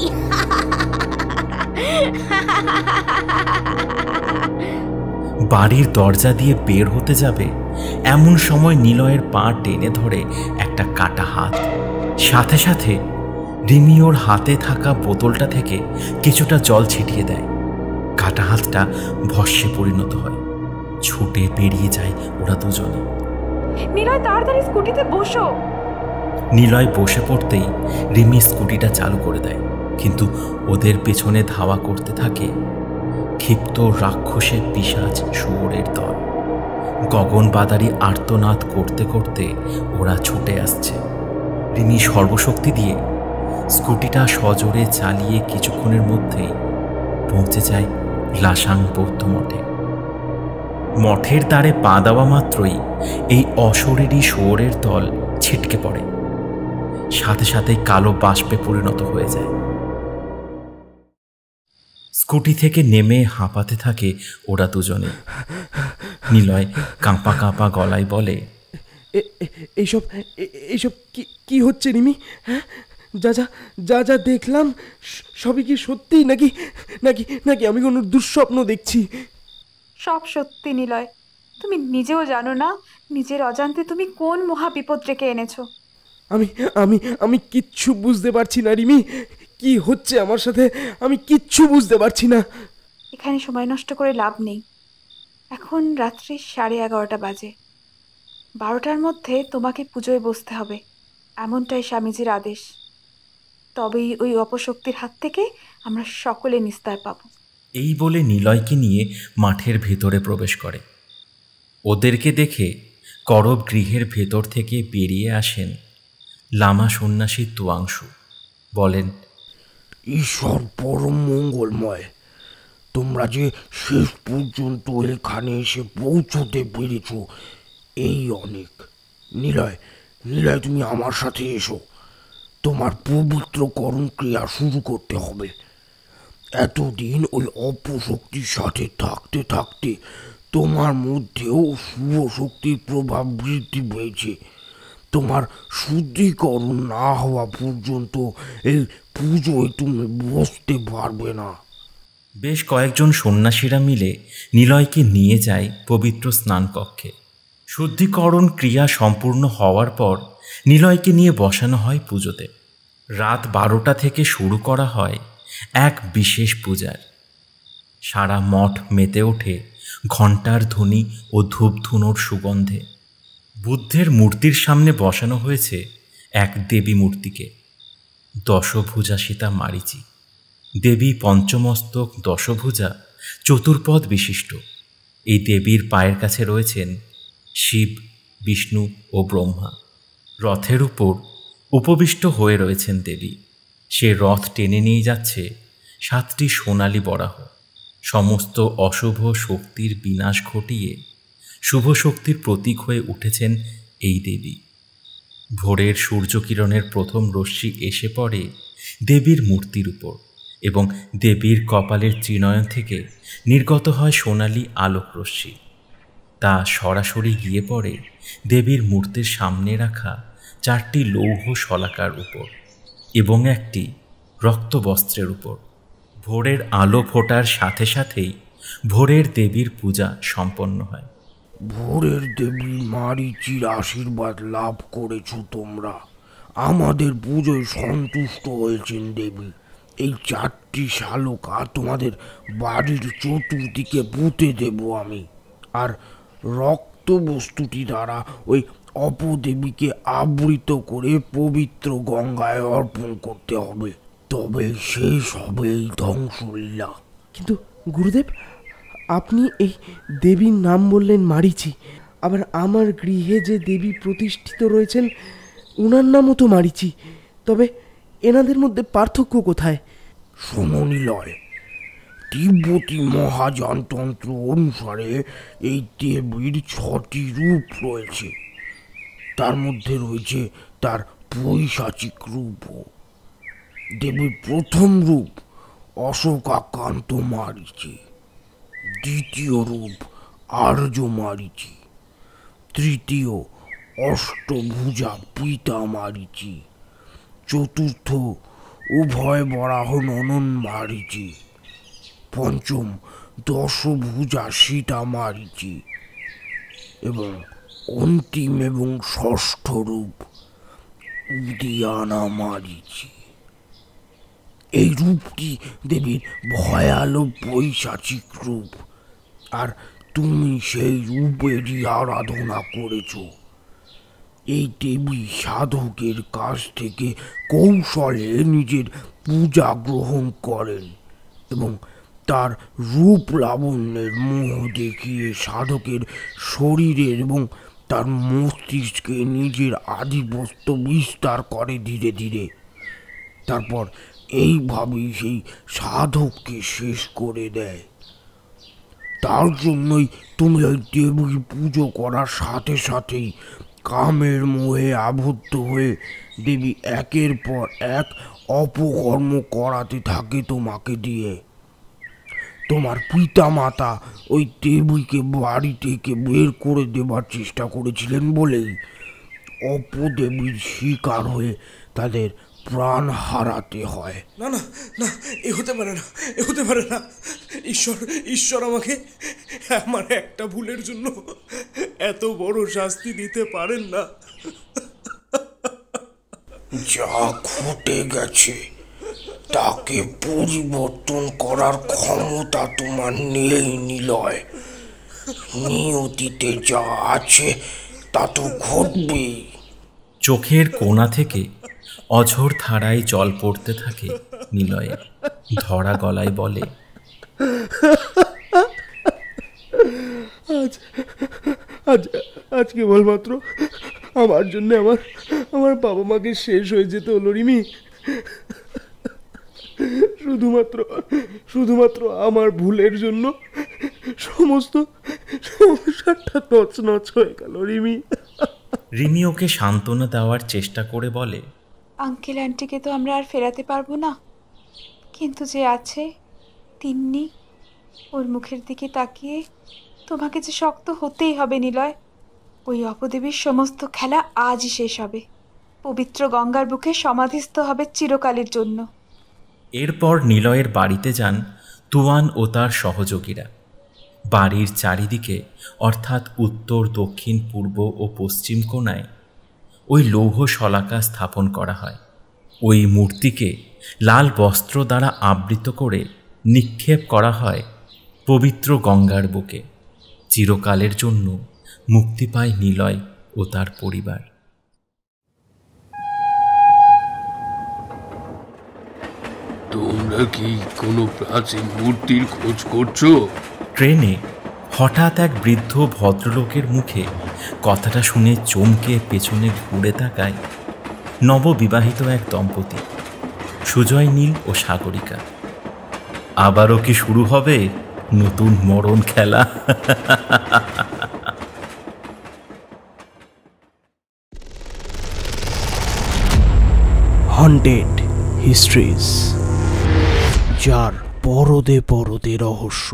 বাড়ির দরজা দিয়ে বের হতে যাবে এমন সময় নিলয়ের পা টেনে ধরে একটা কাটা হাত। সাথে সাথে রিমি ওর হাতে থাকা বোতলটা থেকে কিছুটা জল ছিটিয়ে দেয়। কাটা হাতটা ভস্মে পরিণত হয়। ছুটে বেরিয়ে যায় ওরা দুজনে। নিলয় তাড়াতাড়ি স্কুটিতে বসো। নিলয় বসে পড়তেই রিমি স্কুটিটা চালু করে দেয়, কিন্তু ওদের পেছনে ধাওয়া করতে থাকে ক্ষিপ্ত রাক্ষসে পিশাচ শুয়োরের দল। গগনবাদারি আর্তনাদ করতে করতে ওরা ছুটে আসছে। রিমি সর্বশক্তি দিয়ে স্কুটিটা সজোরে চালিয়ে কিছুক্ষণের মধ্যেই পৌঁছে যায় লাসাং বৌদ্ধ মঠে। মঠের দ্বারে পা দেওয়া মাত্রই এই অশরীরী শুয়োরের দল ছিটকে পড়ে। সাথে সাথে কালো বাষ্পে পরিণত হয়ে যায়। স্কুটি থেকে নেমে হাঁপাতে থাকে ওরা দুজনে। নিলয় কাঁপা কাঁপা গলায় বলে, এইসব এইসব কি হচ্ছে রিমি? হ্যাঁ, যা যা যা যা দেখলাম সবই কি সত্যি নাকি নাকি নাকি আমি কোনো দুঃস্বপ্ন দেখছি? সব সত্যি নিলয়। তুমি নিজেও জানো না নিজের অজান্তে তুমি কোন মহা বিপদ রেখে এনেছো। আমি আমি আমি কিচ্ছু বুঝতে পারছি না রিমি, কি হচ্ছে আমার সাথে আমি কিচ্ছু বুঝতে পারছি না। এখানে সময় নষ্ট করে লাভ নেই। এখন রাত্রি 11:30 বাজে। 12টার মধ্যে তোমাকে পুজোয় বসতে হবে, এমনটাই স্বামীজির আদেশ। তবেই ওই অপশক্তির হাত থেকে আমরা সকলে নিস্তার পাব। এই বলে নিলয়কে নিয়ে মাঠের ভেতরে প্রবেশ করে। ওদেরকে দেখে করব গৃহের ভেতর থেকে বেরিয়ে আসেন লামা সন্ন্যাসী তুয়াংশু। বলেন, ঈশ্বর পরম মঙ্গলময়, তোমরা যে শেষ পর্যন্ত এখানে এসে পৌঁছতে পেরেছ এই অনেক। নিলয়, নিলয় তুমি আমার সাথে এসো, তোমার পবিত্রকরণ ক্রিয়া শুরু করতে হবে। এতদিন ওই অপশক্তির সাথে থাকতে থাকতে তোমার মধ্যেও শুভ শক্তির প্রভাব বৃদ্ধি পেয়েছে। তোমার শুদ্ধিকরণ না হওয়া পর্যন্ত এই পুজোয় তুমি বসতে পারবে না। বেশ কয়েকজন সন্ন্যাসীরা মিলে নিলয়কে নিয়ে যায় পবিত্র স্নানকক্ষে। শুদ্ধিকরণ ক্রিয়া সম্পূর্ণ হওয়ার পর নিলয়কে নিয়ে বসানো হয় পুজোতে। রাত 12টা থেকে শুরু করা হয় এক বিশেষ পূজার। সারা মঠ মেতে ওঠে ঘণ্টার ধ্বনি ও ধূপধুনোর সুগন্ধে। বুদ্ধের মূর্তির সামনে বসানো হয়েছে এক দেবী মূর্তিকে, দশভুজা সীতা মারিচি। দেবী পঞ্চমস্তক দশভুজা চতুর্পদ বিশিষ্ট। এই দেবীর পায়ের কাছে রয়েছেন শিব, বিষ্ণু ও ব্রহ্মা। রথের উপর উপবিষ্ট হয়ে রয়েছেন দেবী। সে রথ টেনে নিয়ে যাচ্ছে 7টি সোনালী বরাহ। সমস্ত অশুভ শক্তির বিনাশ ঘটিয়ে শুভ শক্তির প্রতীক হয়ে উঠেছেন এই দেবী। ভোরের সূর্যকিরণের প্রথম রশ্মি এসে পড়ে দেবীর মূর্তির উপর এবং দেবীর কপালের ত্রিনয়ন থেকে নির্গত হয় সোনালী আলোক রশ্মি। তা সরাসরি গিয়ে পড়ে দেবীর মূর্তির সামনে রাখা 4টি লৌহ শলাকার উপর এবং একটি রক্তবস্ত্রের উপর। ভোরের আলো ফোটার সাথে সাথেই ভোরের দেবীর পূজা সম্পন্ন হয়। ভোরের দেবী মারিচির আশীর্বাদ লাভ করেছ তোমরা। আমাদের পুজোয় সন্তুষ্ট হয়েছেন দেবী। এই 4টি শালকা তোমাদের বাড়ির চতুর্দিকে পুঁতে দেব আমি, আর রক্ত বস্তুটি দ্বারা ওই অপদেবীকে আবৃত করে পবিত্র গঙ্গায় অর্পণ করতে হবে। তবে শেষ হবে এই ধ্বংসলীলা। কিন্তু গুরুদেব, আপনি এই দেবীর নাম বললেন মারিচি, আবার আমার গৃহে যে দেবী প্রতিষ্ঠিত রয়েছেন ওনার নামও তো মারিচি। তবে এনাদের মধ্যে পার্থক্য কোথায়? সমনিলয়, তিব্বতী মহাযানতন্ত্র অনুসারে এই দেবীর 6টি রূপ রয়েছে। তার মধ্যে রয়েছে তার পৈশাচিক রূপও। দেবীর প্রথম রূপ অশোকাকান্ত মারিচি, দ্বিতীয় রূপ আর্য মারিচি, তৃতীয় অষ্টভুজা পিতা মারিচি, চতুর্থ উভয় বরাহ ননন মারিচি, পঞ্চম দশভুজা সীতা মারিচি এবং অন্তিম এবং ষষ্ঠ রূপ উদিয়ানা মারিচি। এই রূপটি দেবীর ভয়ালো পৈশাচিক রূপ, আর তুমি সেই রূপেরই আরাধনা করেছ। এই দেবী সাধকের কাছ থেকে কৌশলে নিজের পূজা গ্রহণ করেন এবং তার রূপ লাবণ্যের মোহ দেখিয়ে সাধকের শরীরের এবং তার মস্তিষ্কে নিজের আধিপত্য বিস্তার করে ধীরে ধীরে। তারপর এইভাবেই সেই সাধককে শেষ করে দেয়। তার জন্যই তুমি ওই দেবীর পুজো করার সাথে সাথেই কামের মোহে আবদ্ধ হয়ে দেবী একের পর এক অপকর্ম করাতে থাকে তোমাকে দিয়ে। তোমার পিতা মাতা ওই দেবীকে বাড়ি থেকে বের করে দেবার চেষ্টা করেছিলেন বলেই অপদেবীর শিকার হয়ে তাদের প্রাণ হারাতে হয়। না না না, এ হতে পারে না, এ হতে পারে না। ঈশ্বর ঈশ্বর আমাকে আমার একটা ভুলের জন্য এত বড় শাস্তি দিতে পারেন না। যা ঘটে গেছে তাকে পরিবর্তন করার ক্ষমতা তোমার নেই নিলয়। নিয়তিতে যা আছে তা তো ঘটবেই। চোখের কোণা থেকে অঝোর ধারায় জল পড়তে থাকে নিলয়ের। ধরা গলায় বলে, আজ আজ আজ কেবলমাত্র আমার জন্য আমার বাবা মাকে শেষ হয়ে যেতে হলো রিমি। শুধুমাত্র আমার ভুলের জন্য সমস্ত সংসারটা তছনছ হয়ে গেল রিমি। রিমি ওকে সান্ত্বনা দেওয়ার চেষ্টা করে বলে, আঙ্কেল আন্টিকে তো আমরা আর ফেরাতে পারবো না, কিন্তু যে আছে তিন্নি, ওর মুখের দিকে তাকিয়ে তোমাকে যে শক্ত হতেই হবে নিলয়। ওই অপদেবীর সমস্ত খেলা আজই শেষ হবে। পবিত্র গঙ্গার বুকে সমাধিস্থ হবে চিরকালের জন্য। এরপর নিলয়ের বাড়িতে যান তুয়ান ও তার সহযোগীরা। বাড়ির চারিদিকে অর্থাৎ উত্তর, দক্ষিণ, পূর্ব ও পশ্চিম কোণায় ওই লৌহ শলাকা স্থাপন করা হয়। ওই মূর্তিকে লাল বস্ত্র দ্বারা আবৃত করে নিক্ষেপ করা হয় পবিত্র গঙ্গার বুকে। চিরকালের জন্য মুক্তি পায় নিলয় ও তার পরিবার। তোমরা কি কোনো প্রাচীন মূর্তির খোঁজ করছো? ট্রেনে হঠাৎ এক বৃদ্ধ ভদ্রলোকের মুখে কথাটা শুনে চমকে পেছনে ঘুরে তাকায় নববিবাহিত এক দম্পতি, সুজয় নীল ও সাগরিকা। আবারও কি শুরু হবে নতুন মরণ খেলা? হন্টেড হিস্ট্রিজ, যার পরদে পরদে রহস্য।